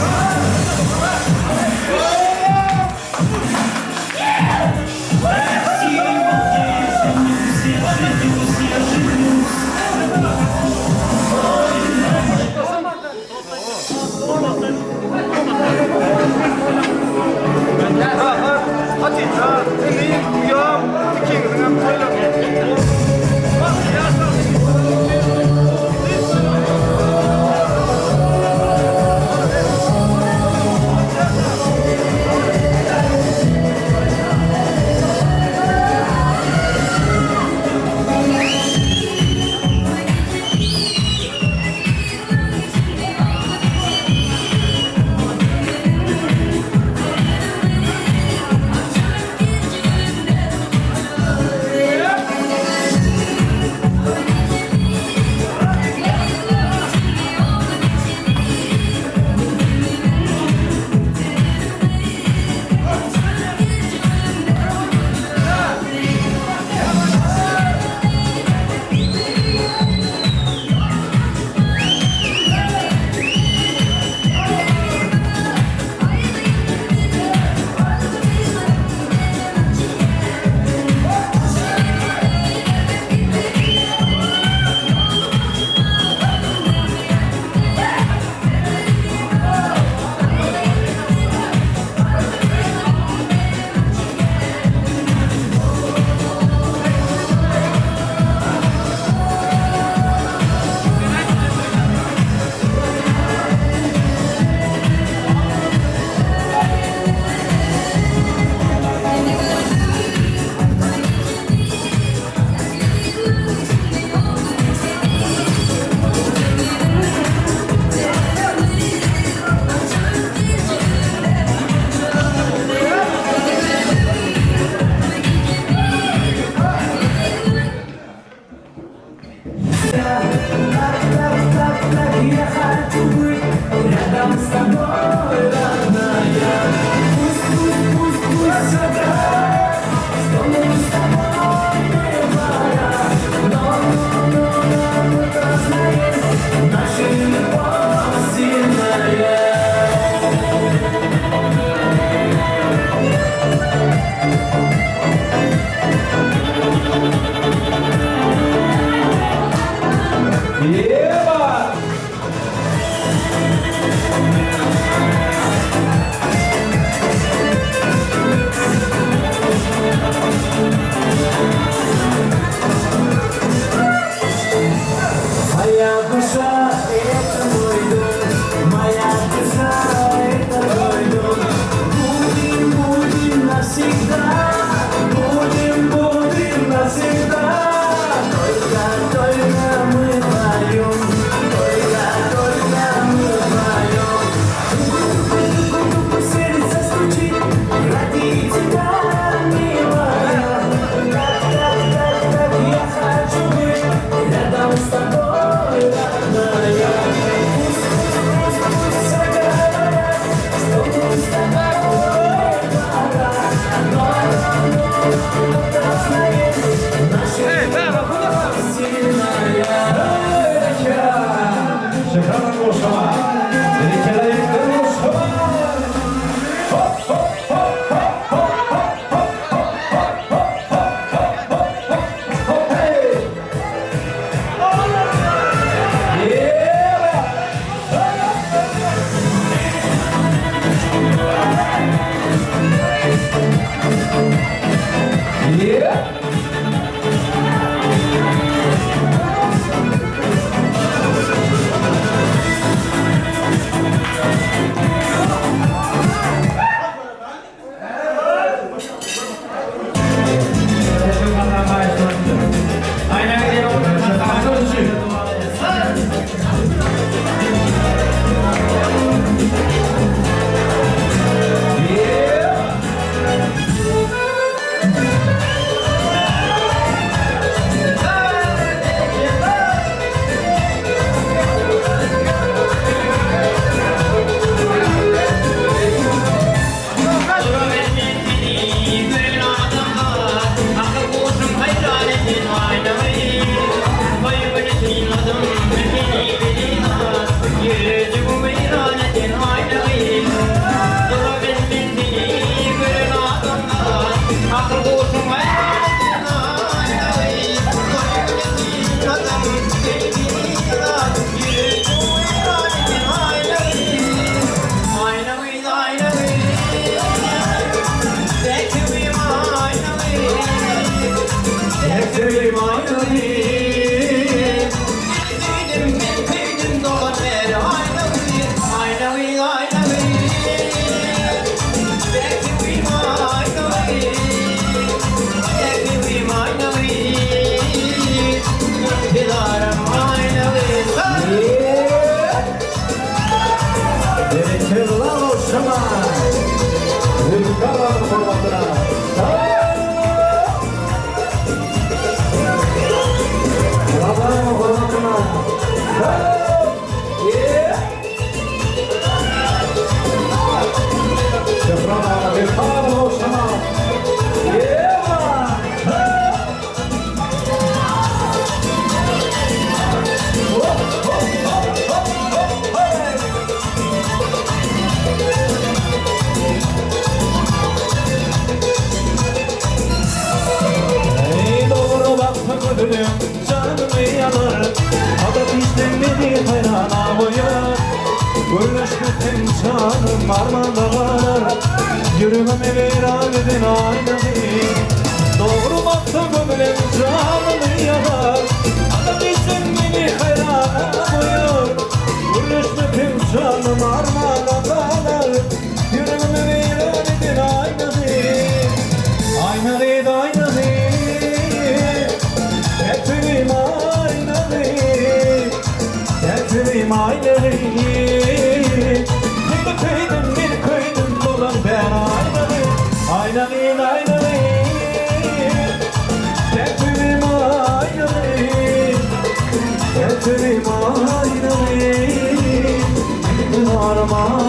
Будем навсегда. Только мы вдвоем. Только мы вдвоем. Сердце стучит ради тебя, милая. Так, я хочу быть рядом с тобой, родная. Пусть все говорят, что мы с тобой пора. Но точно есть наша любовь сильная. Şehrana koşama, Melike'ye koşama. Canımı yalar, adı bizden beni hayrana koyar. Görüşmüştüm canım armanda karar. Yürümeme veradın aynı. Doğru baktı gömülüm canımı yalar, adı bizden beni hayrana koyar. Görüşmüştüm canım armanda karar. Yürümeme veradın aynı. Aynı değil, aynı değil. Getirim aileyi. Bir köyden dolan ben aynalıyım. Getirim aileyi. Pınarım aileyi.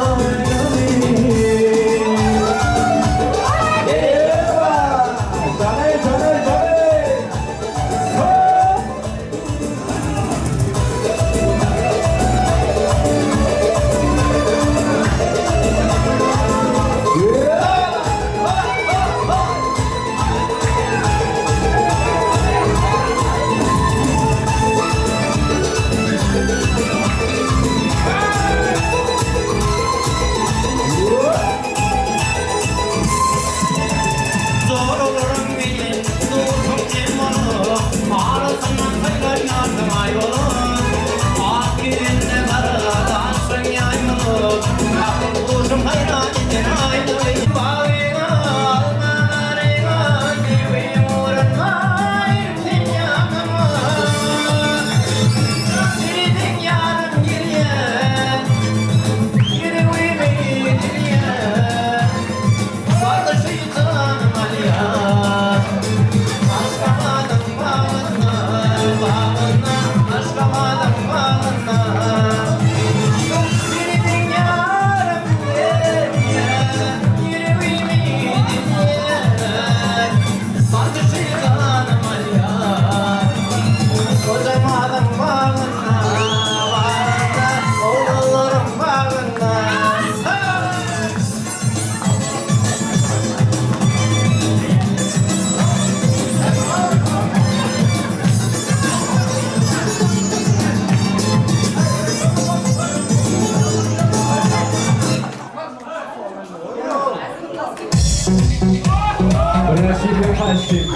Aşık.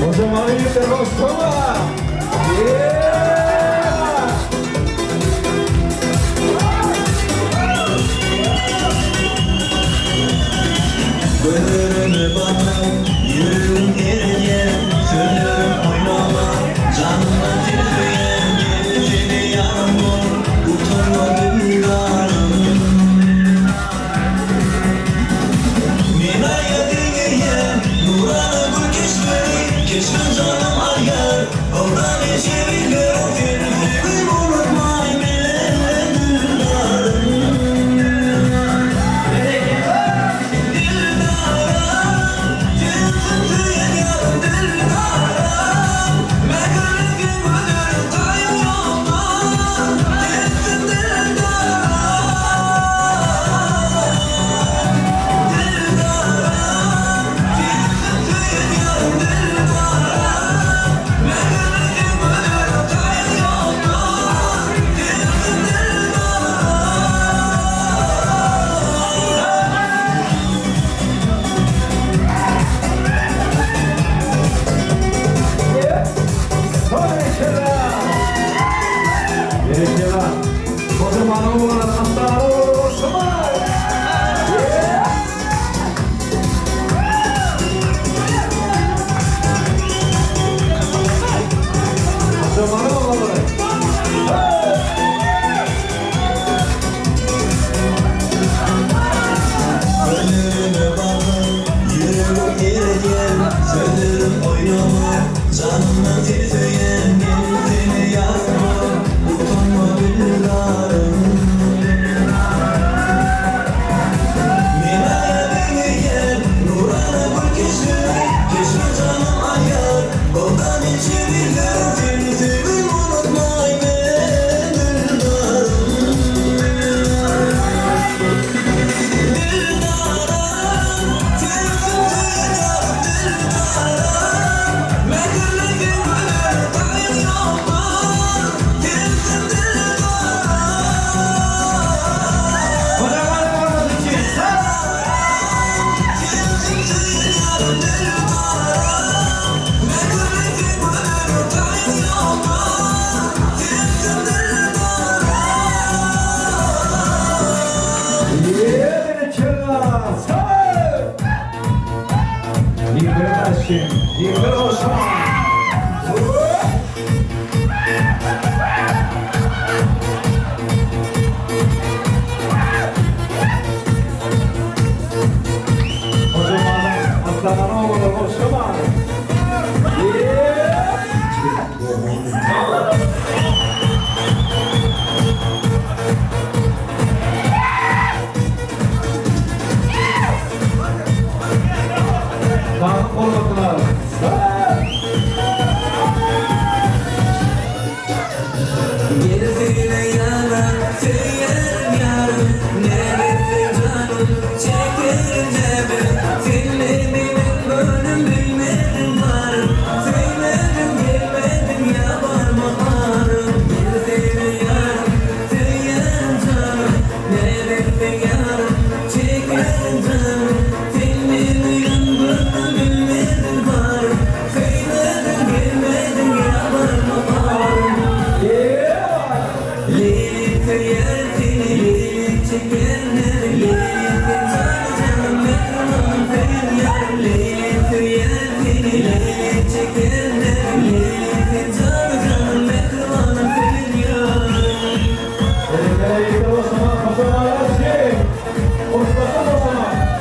O zaman yeter Rostova. Gözlerime bakma, yüreğim eriye, sözlerim oynama, canımdan titreyen, gel seni yanıma, utanma dünyanım. Minaya dinleyen, nurana gül kesmeli, kesme canım ayar, oradan eşeviyle o kendimi unutmayın, dünyanım. Önlerime bakın, yüreğim eriyen, sözlerim oynama, canımdan titreyen, gel seni yakma, utanma dünyanım. Minaya dinleyen, nurana gül kesmeli, kesme canım ayar, oradan içeriler, kendimi unutmayın, dünyanım. Gerisine yanar, severim yarım, nefesin canım, çekerim cebim, seninle benim gönlüm bilmedim varım, sevmedim gelmedim yaparma ağrım. Gerisine yarım, severim canım, nefesin yarım, çekerim canım, seninle benim gönlüm bilmedim varım, sevmedim gelmedim yaparma ağrım. Leylik feryal seni, leylik çekenler, leylik feryal canım mekanım feryal. Leylik feryal seni, leylik çekenler, leylik feryal canım mekanım feryal. Osman,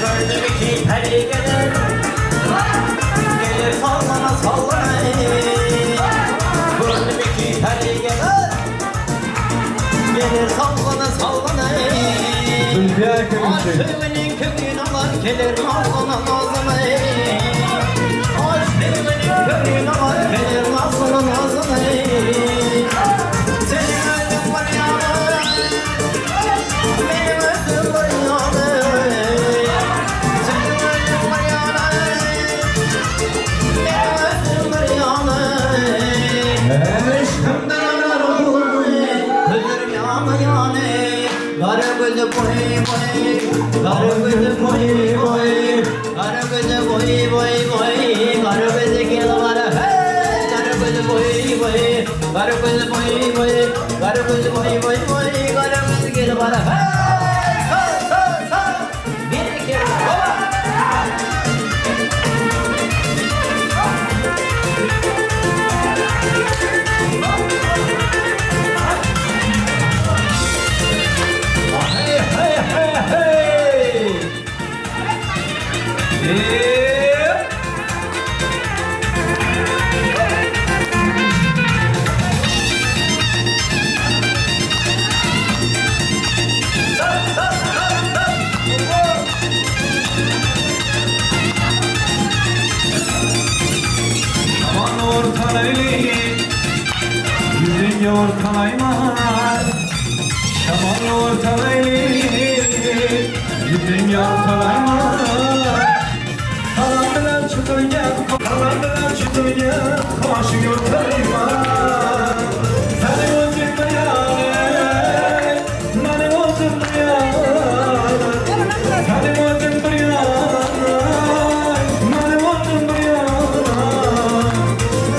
Gördüm ki peri gelir, gelir sallana sallana. Gördüm ki peri gelir, gelir sallana sallana. Zülfiye Kerimci. Aşkımın kökünü alan gelir nazlana nazlana. Aşkımın kökünü alan gelir nazlana nazlana. Senin öldün var yana, benim öldüm var yana. Senin öldün var yana, benim öldüm var yana. Aşkımdan anar oldu, gözlerim yana yana. Kara gözü boy boy, kara gözü boy boy, kara gözü boy boy boy, kara gözü gel bana hey, kara gözü boy boy, kara gözü boy boy, kara gözü boy boy boy, kara gözü gel bana hey, sağ sağ sağ, bir iki baba. Hey hey hey hey. Yeah. Aman ortalaylı, yüzün ortalaymaz. Şaman ortalaylı, yüzün ortalaymaz. Karandılar çıkınca, kaşın ortalaymaz. Seni özüm duyarım, beni özüm duyarım. Seni özüm duyarım, beni özüm duyarım.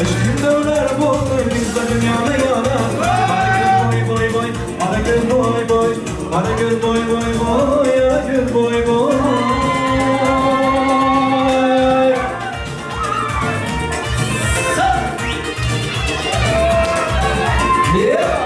Aşkın döner boğulur bizde dünyada yana. Bana göz boy boy boy, bana göz boy boy, bana göz boy boy boy, bana göz boy boy. Yeah.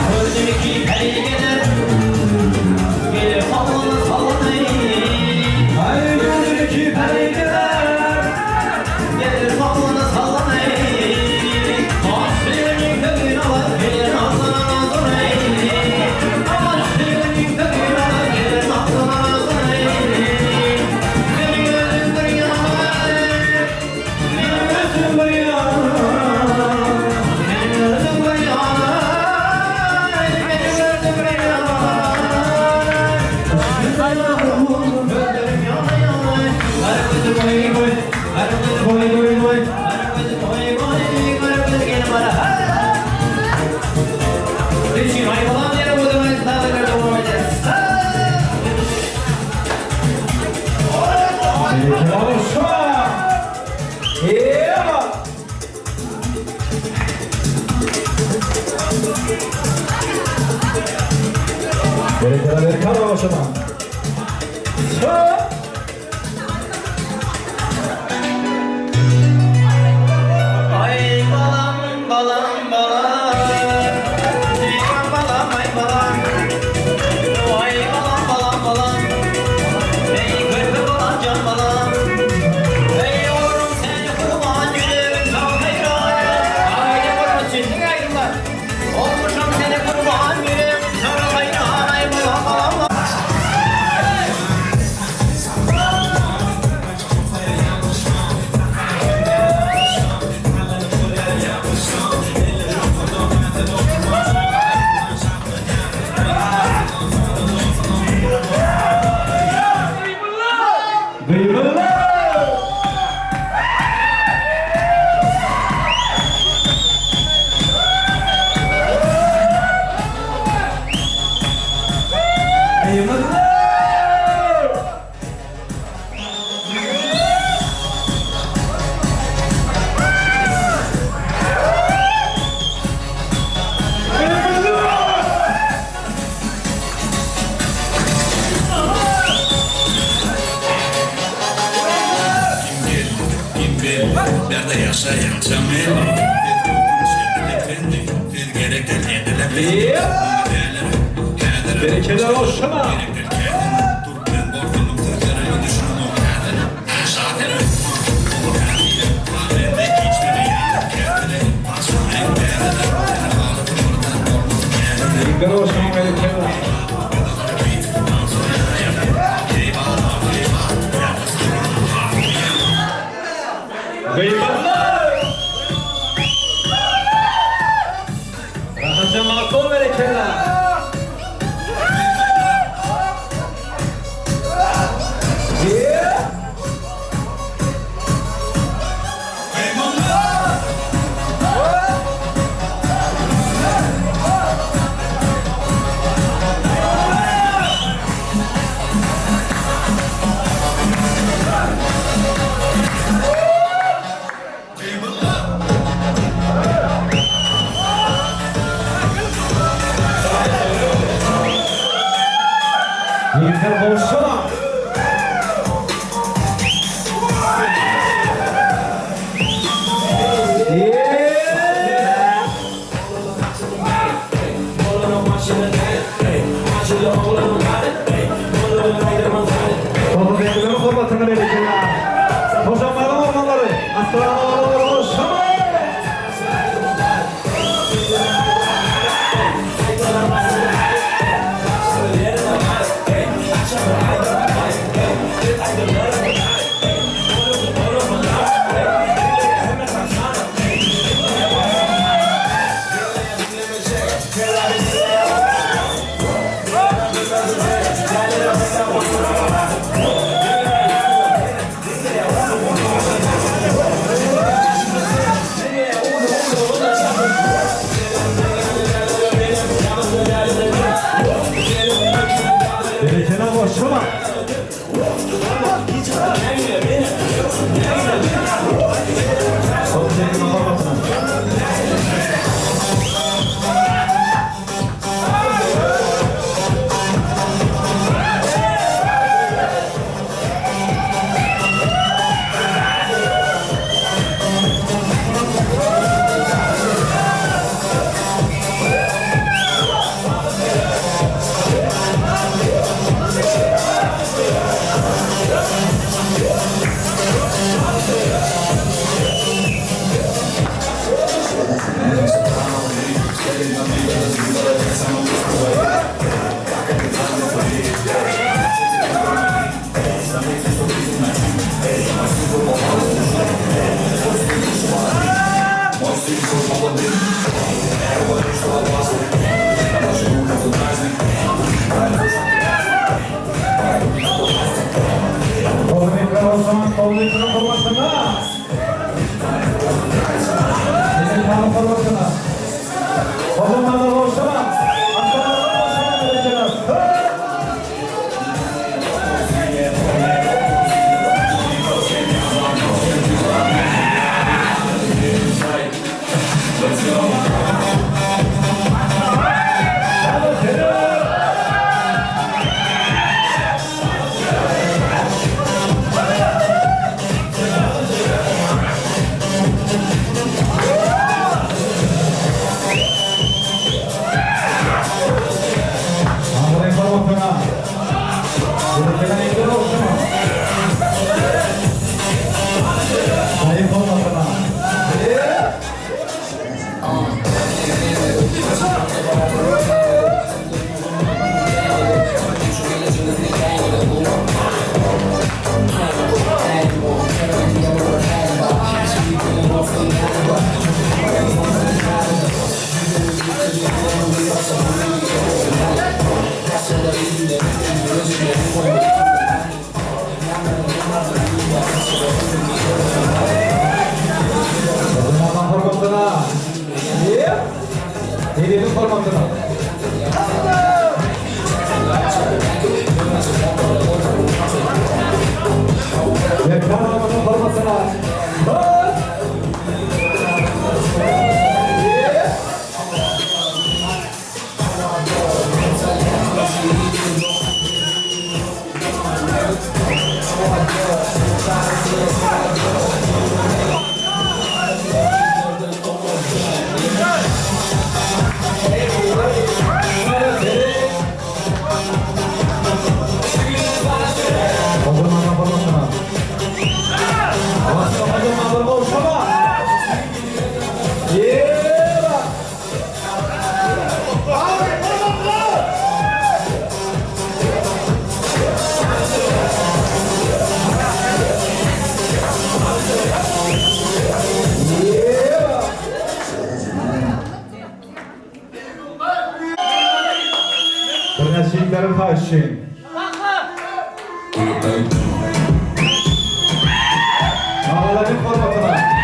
Gördüm ki peri gelir, gelir sallana sallana. Ay gördüm ki peri gelir, Gelir sallana sallana. Aşkımın kökünü alan gelir nazlana nazlana. Aşkımın kökünü alan gelir nazlana nazlana. Senin gözün bir yana, benim gözüm bir yana. Benim gözüm bir yana, benim gözüm bir yana. Gözlerim yana yana, kara gözü boy boy, kara gözü boy boy boy, kara gözü boy boy, kara gözü gel bana hey. Düşün hayvan yere vurduğumuz dağları doğmayacağız. Yeah. Gerekli Amerikan başına. Ay balam balam balam, ey balam ay balam, ay balam balam balam, ey körpe balam can balam, ey yavrum seni kurban gülüm çok hayran, ay yavrum seni hayran, olmuşum seni kurban gülüm çok hayran, ay balam balam balam. Nerede yaşayan Cemil? Berekeler olsun ha. Berekeler olsun berekeler. Gıybatlar! Rahatça makul berekeler. Yeter olsana. Baba beklemenin formatını verirler. Kocaman ormanları. Astronomlar olsana. Berekene boşlama. Son tekrar bakmasın. Kolunu formasına. Senin kanı formasına. Kocamanlar boşlama. Aslanlar boşlama vereceğiz. Formatına. Hüseyin. Ağaların formatına.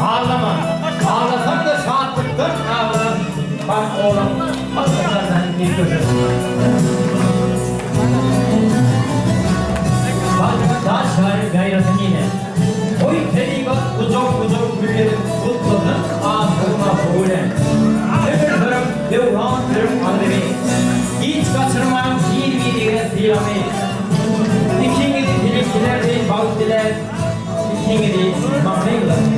Ağlama, ağlasam da saatlikten ağlarım. Bak oğlum, hakikaten bir gözüm. Bak taş şair gayrasın yine. Oy teri bak uzak uzak güllerim kutladın ağzıma böyle. Ömürlerim devranlarım alemi. Hiç kaçırmam bir diye zilami. İkiniz dilekçiler değil bağlıkçılar. İkiniz mamleyler.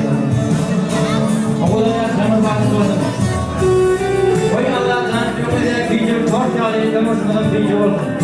Oğullar canım bakın olsun. Oy Allah'tan cümlede gücüm kork yağlayı demiştim gücü olsun.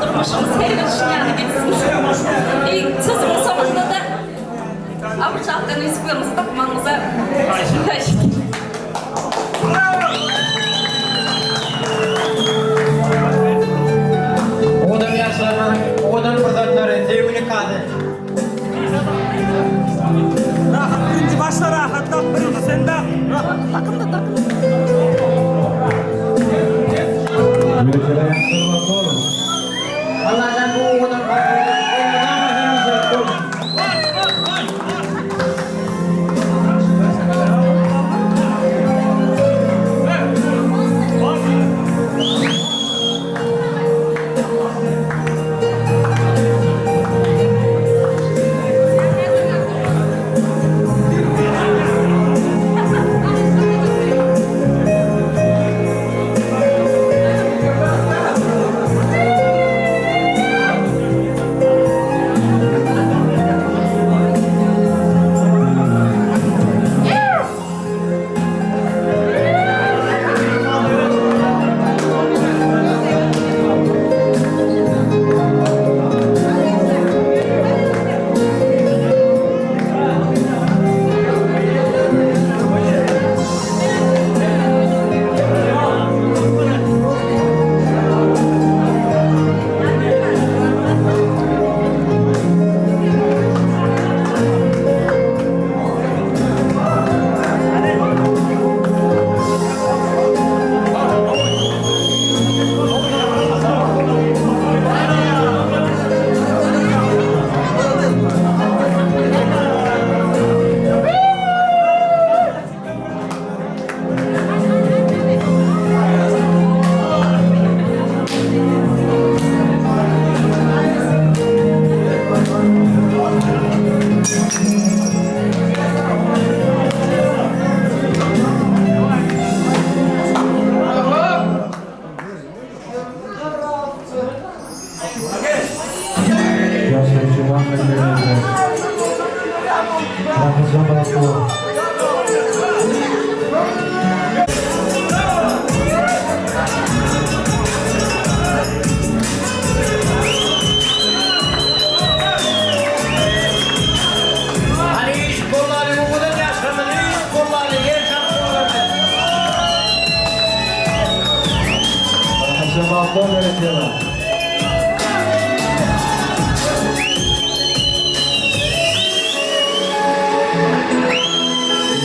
Durmuşumuz her gün yani geçsin. Sözümün sonunda da Avrupa'dan yüzüklerimizi takmamıza kaçtık. Oğudun yaşlarının, oğudun fırsatları, sevgili kadı. Birinci başla rahat, birinci sende. Ülkeler yaptırmak olur. Allah'tan bu oğudun fırsatları,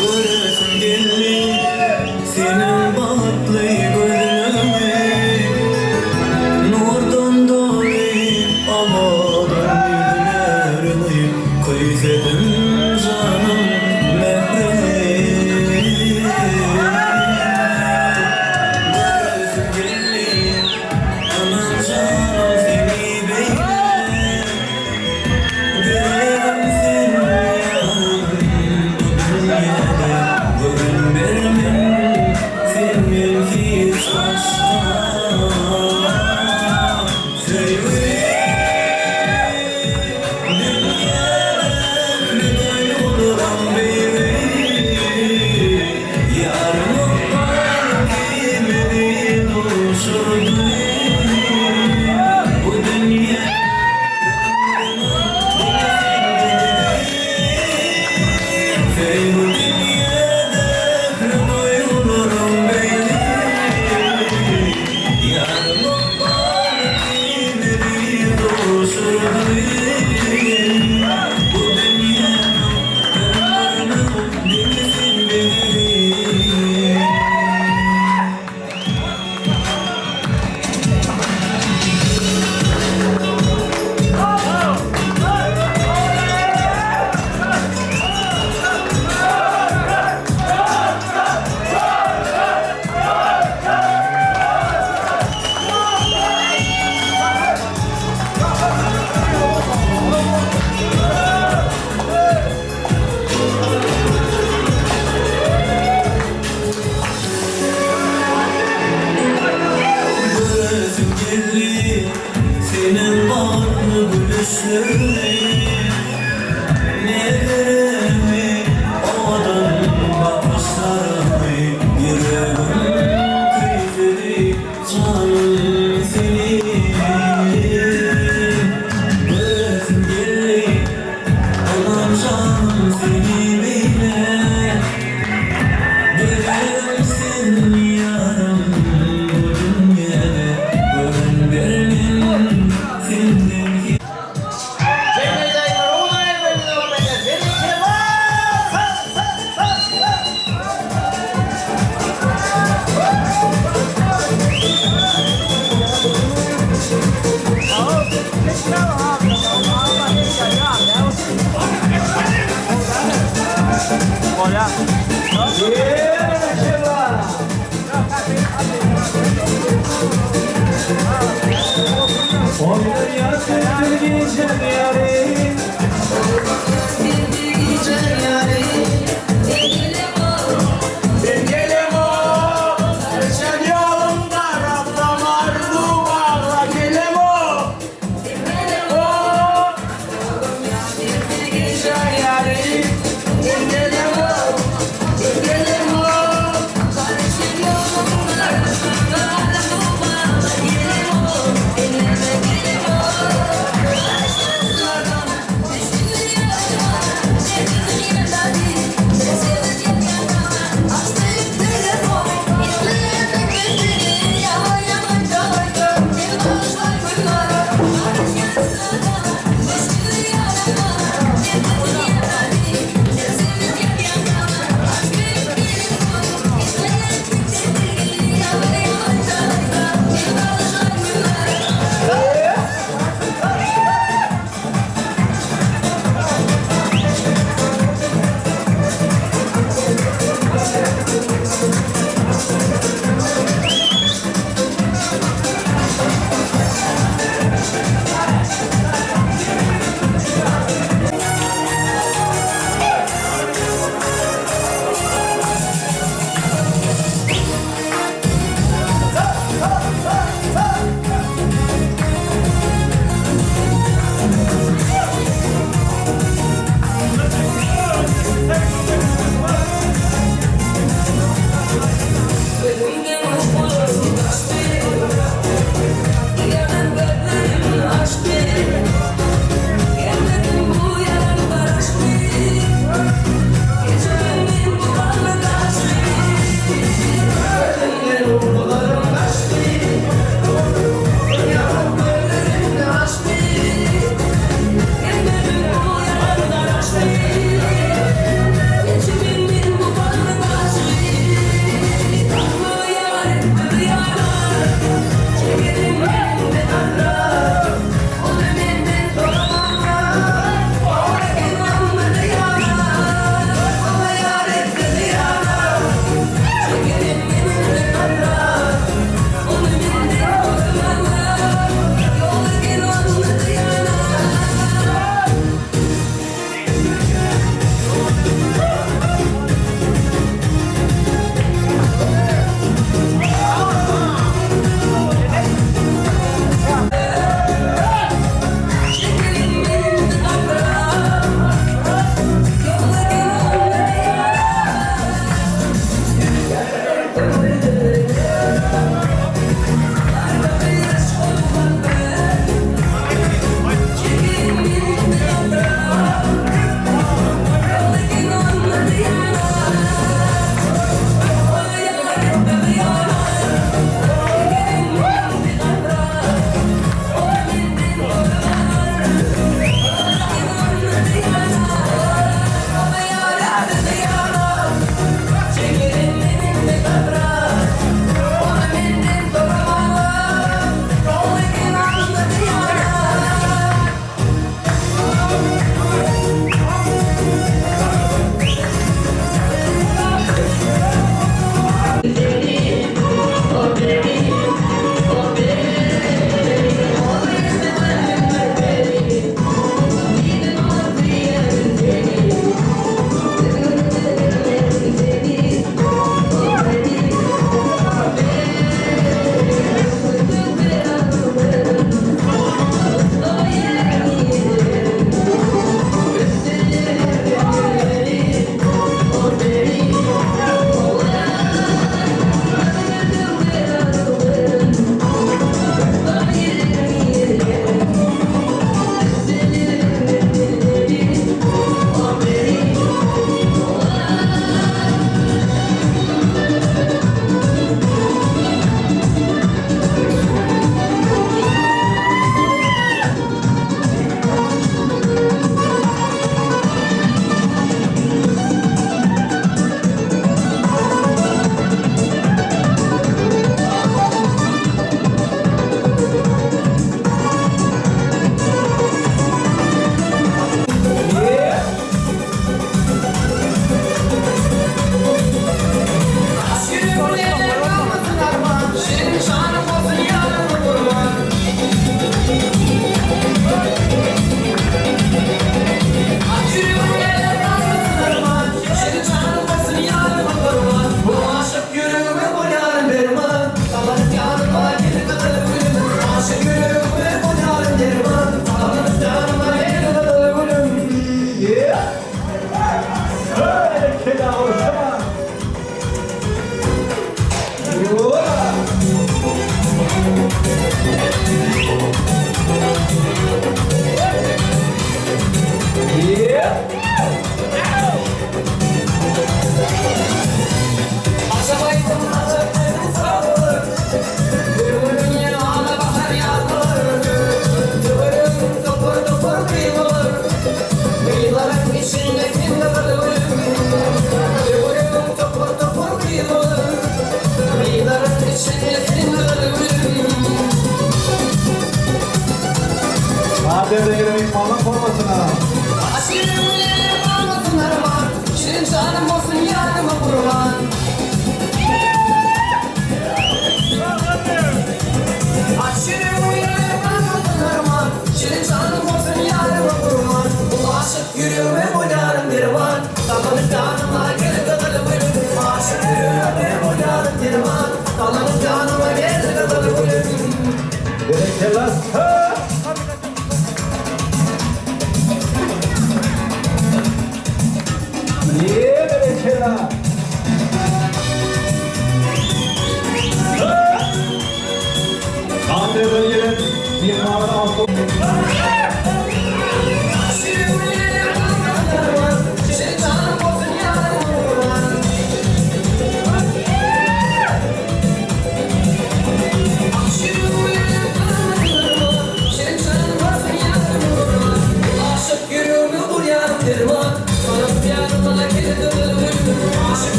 Göresim geldi senin bahtlı gözlerine, nurdan dolayı amadan yüzlerine, kıysedim canım mehre.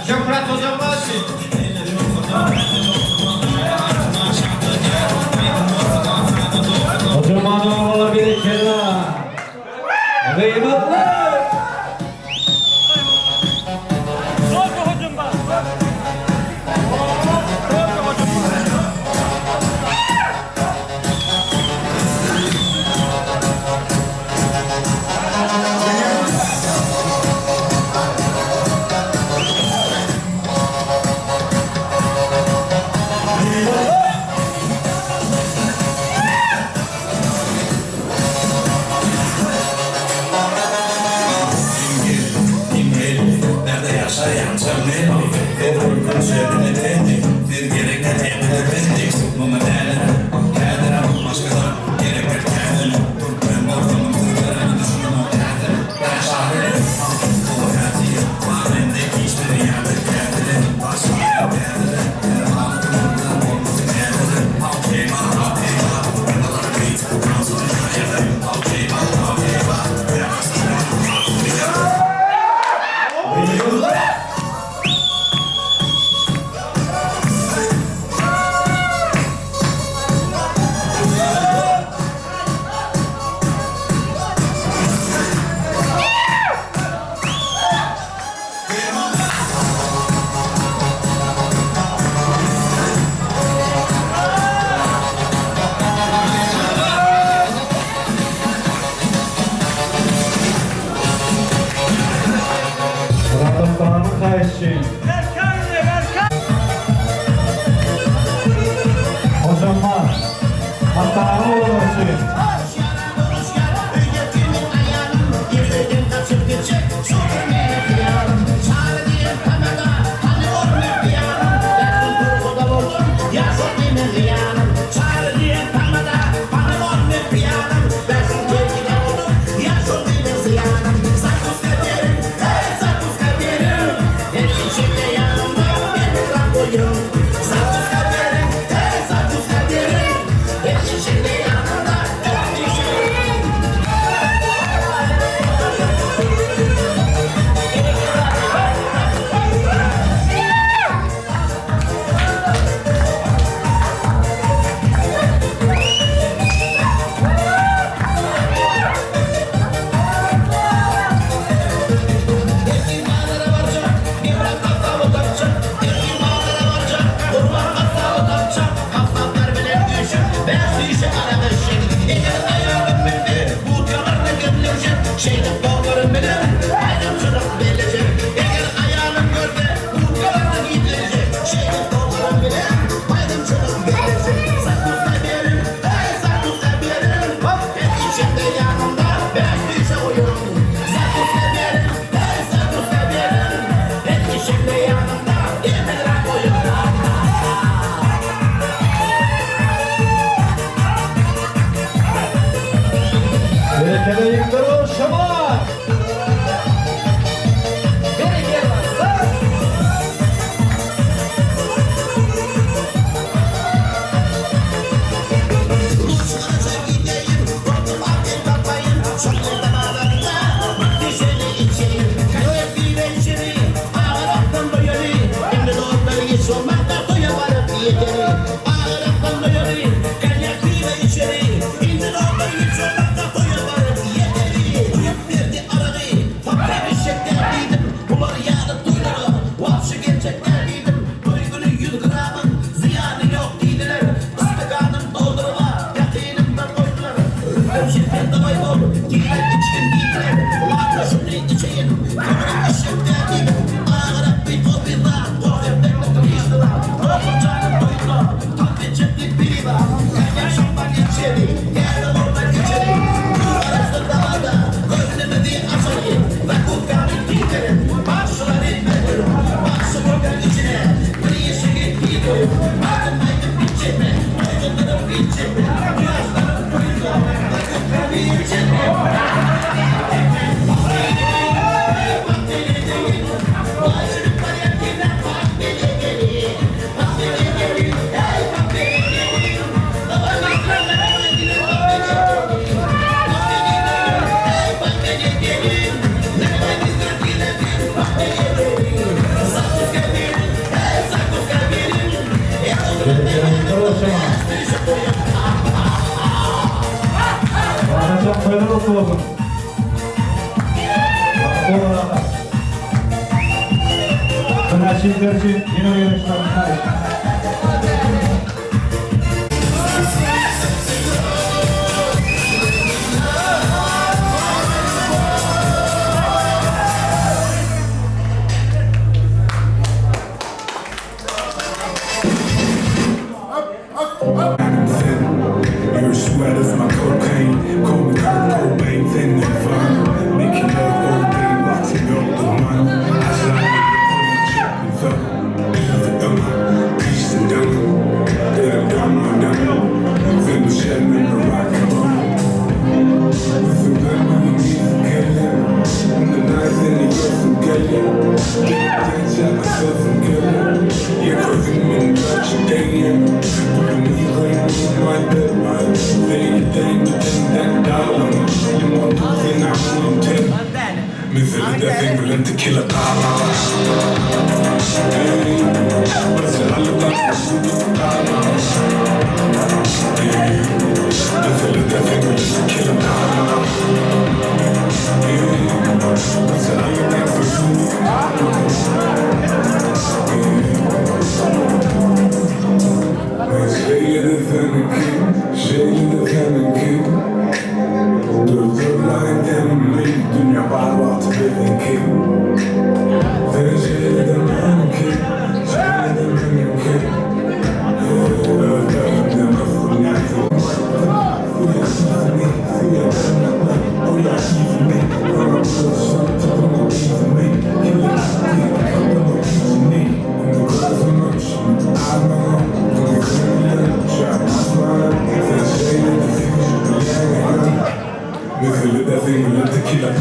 Şöhret hocam başı. Hocam oğlu bir kere. Kıymetli. Nerede yaşayan çömleni Fedorkun şehrine tendik Bir gerekli temine bendik Sıkmama derler Kendine başkadan Gerektir kendine Dur ben ortamın tırlarını düşünün o kendine Ben şahirim Bu hayatı Varendeki hiçbir yerde kendine Başka kendine Her halkın olmadı yeteri Ağırlıktan doyarı Kanyak ve içeri İndir orada yükselmekte koyarlar Yeteri Duyup verdi aradı Fakir eşekler değildim Bunları yağdık duyları Vapşı gerçekler değildim Duygunu 100 gramın Ziyanı yok değiller Istikanım doldurma Yakınımdan koydular Rütbem şirket davay bol Giyiler içkin giydiler Ulan şunu içeyim Kıvırıp eşekler değilim Ağırlık bir kopyla Doğrumdan da kıyıştılar Doğru canım doydu Tatlıcıklık biri var Kanyak şampan içeri Yerden oradan geçeri Arası davada Gönlümü diye açayım Ve kufkamı giydirim Başlar etmedim Başı kokan içine Bir yeşili giyiyorum Adım aydım bitecek mi? Aydınlarım bitecek mi? Yaşlarım doydu Ve kufkamı içeri Çok faydalı olsun. Her şeyler için yine yarışlar. Your sweat is my cocaine. Call me Kurt Cobain, thin and fun. Making love all day, boxing up the money. I slide with the peace and dumb. Then I'm dumb. Then the shed in the rock and roll. With the gun underneath the killing. And the knife in the earth from killing. Then shot myself from killing. You're cooking me in Dutch damn. Putting me clean in my bed. Thing that dollar. You want to think I'm on 10. مثل الدافع ولا تكيلا طعمة بس العلقة طعمة مثل الدافع ولا تكيلا طعمة بس العلقة Şeyleri feneki Durdurlayın demeyi Dünya barbatı benimki Şeyleri demenki Şeyleri demenki Öldürüm deme fırnatı مثل الدافين ولا تكيلا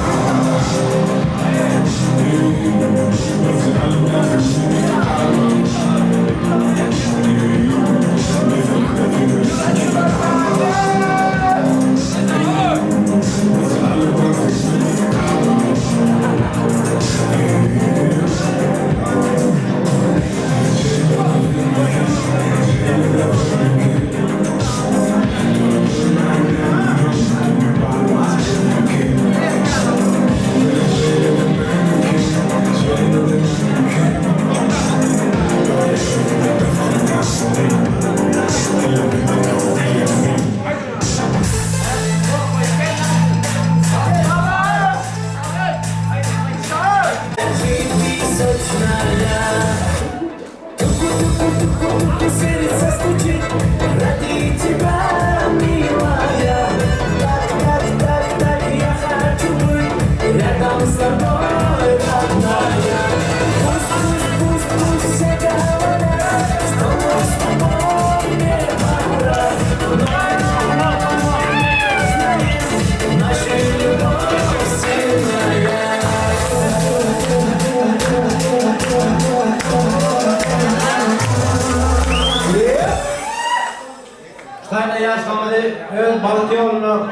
Sayın yaşamadı, ön balık yolunu,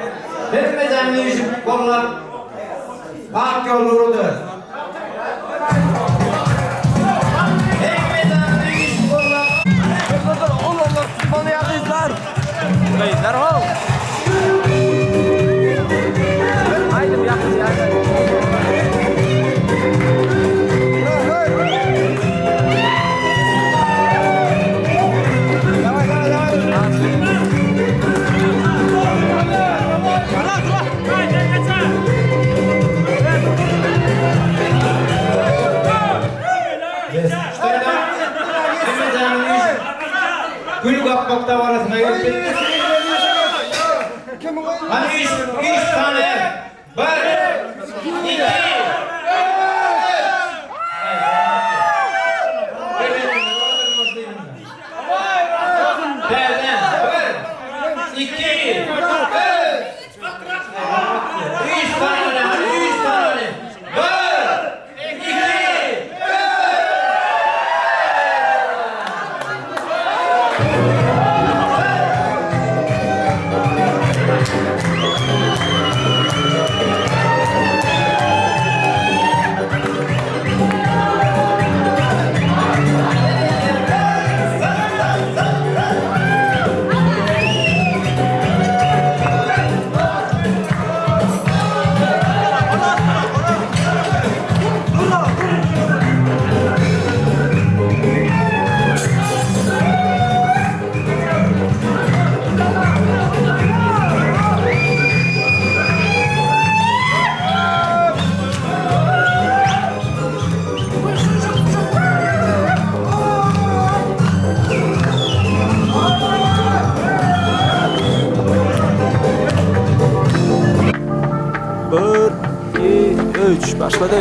vermeden yüzüp konular, ak yollurudur. Vermeden yüzüp konular, Derhal. Haydi yapın ya. Gül kapmakta arasına gelip Hadi üç tane. Bir, iki. Bir, iki. Üç tane. Üç tane. Bir, iki. Bir, iki, üç. Başladı.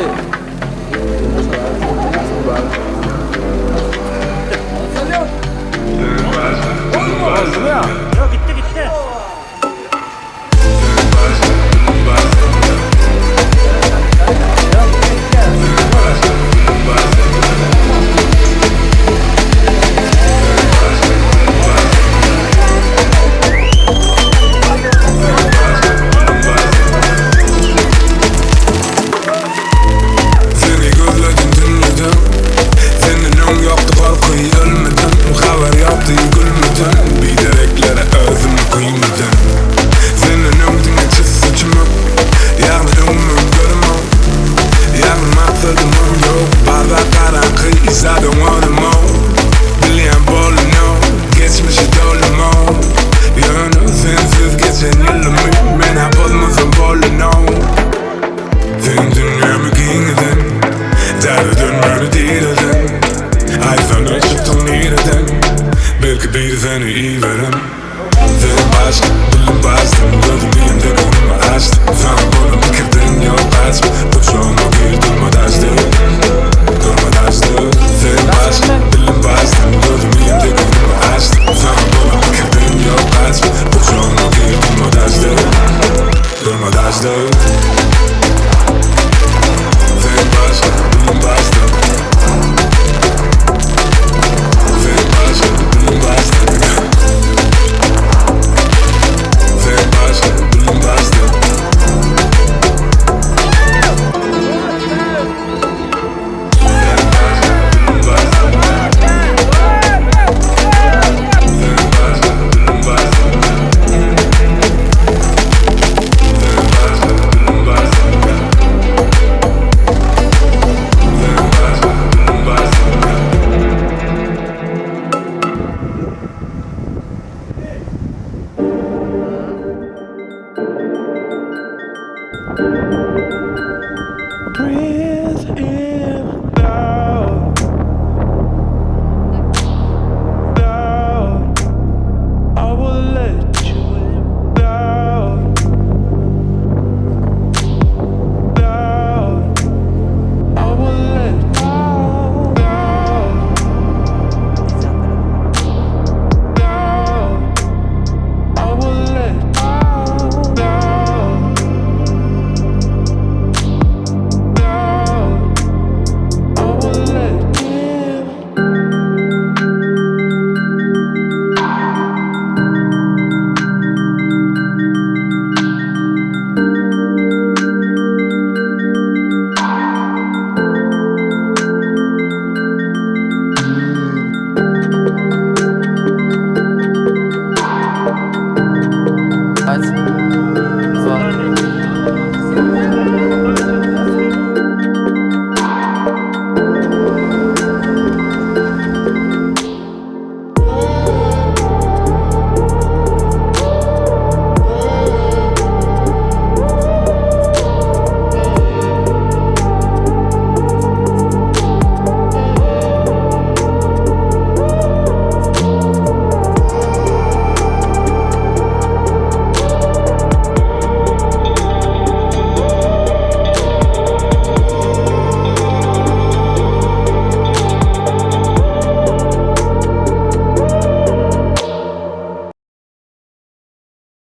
Oldu mu ya? Yok gitti gitti. Seni gözledim dinledim. Senin ön yaptı korkuyu ölmedin. Haber yaptı gülmedin. Bilereklere özümü kıymadın. Senin ömrüne çiz saçımı. Yarın ömrüm görmem. Yarın maksadım yok. Bardak karanlık izadım onu mu? Bilen bolunu geçmişi dolu mu? Yanı sensiz geçen yılımı. Ben hep olmasın bolunu. Sen dünyamı giydin. Derdin beni değildin. Ay sana çıktım nereden? Belki bir seni iyi veren. Sen başka, dilim bastım. Gördüm dilimde önümü açtım. Sana bunu bikirdin yok açma. Kucağıma gir durmadan açtı. Durmadan açtı. Sen başka, dilim bastım. Gördüm dilimde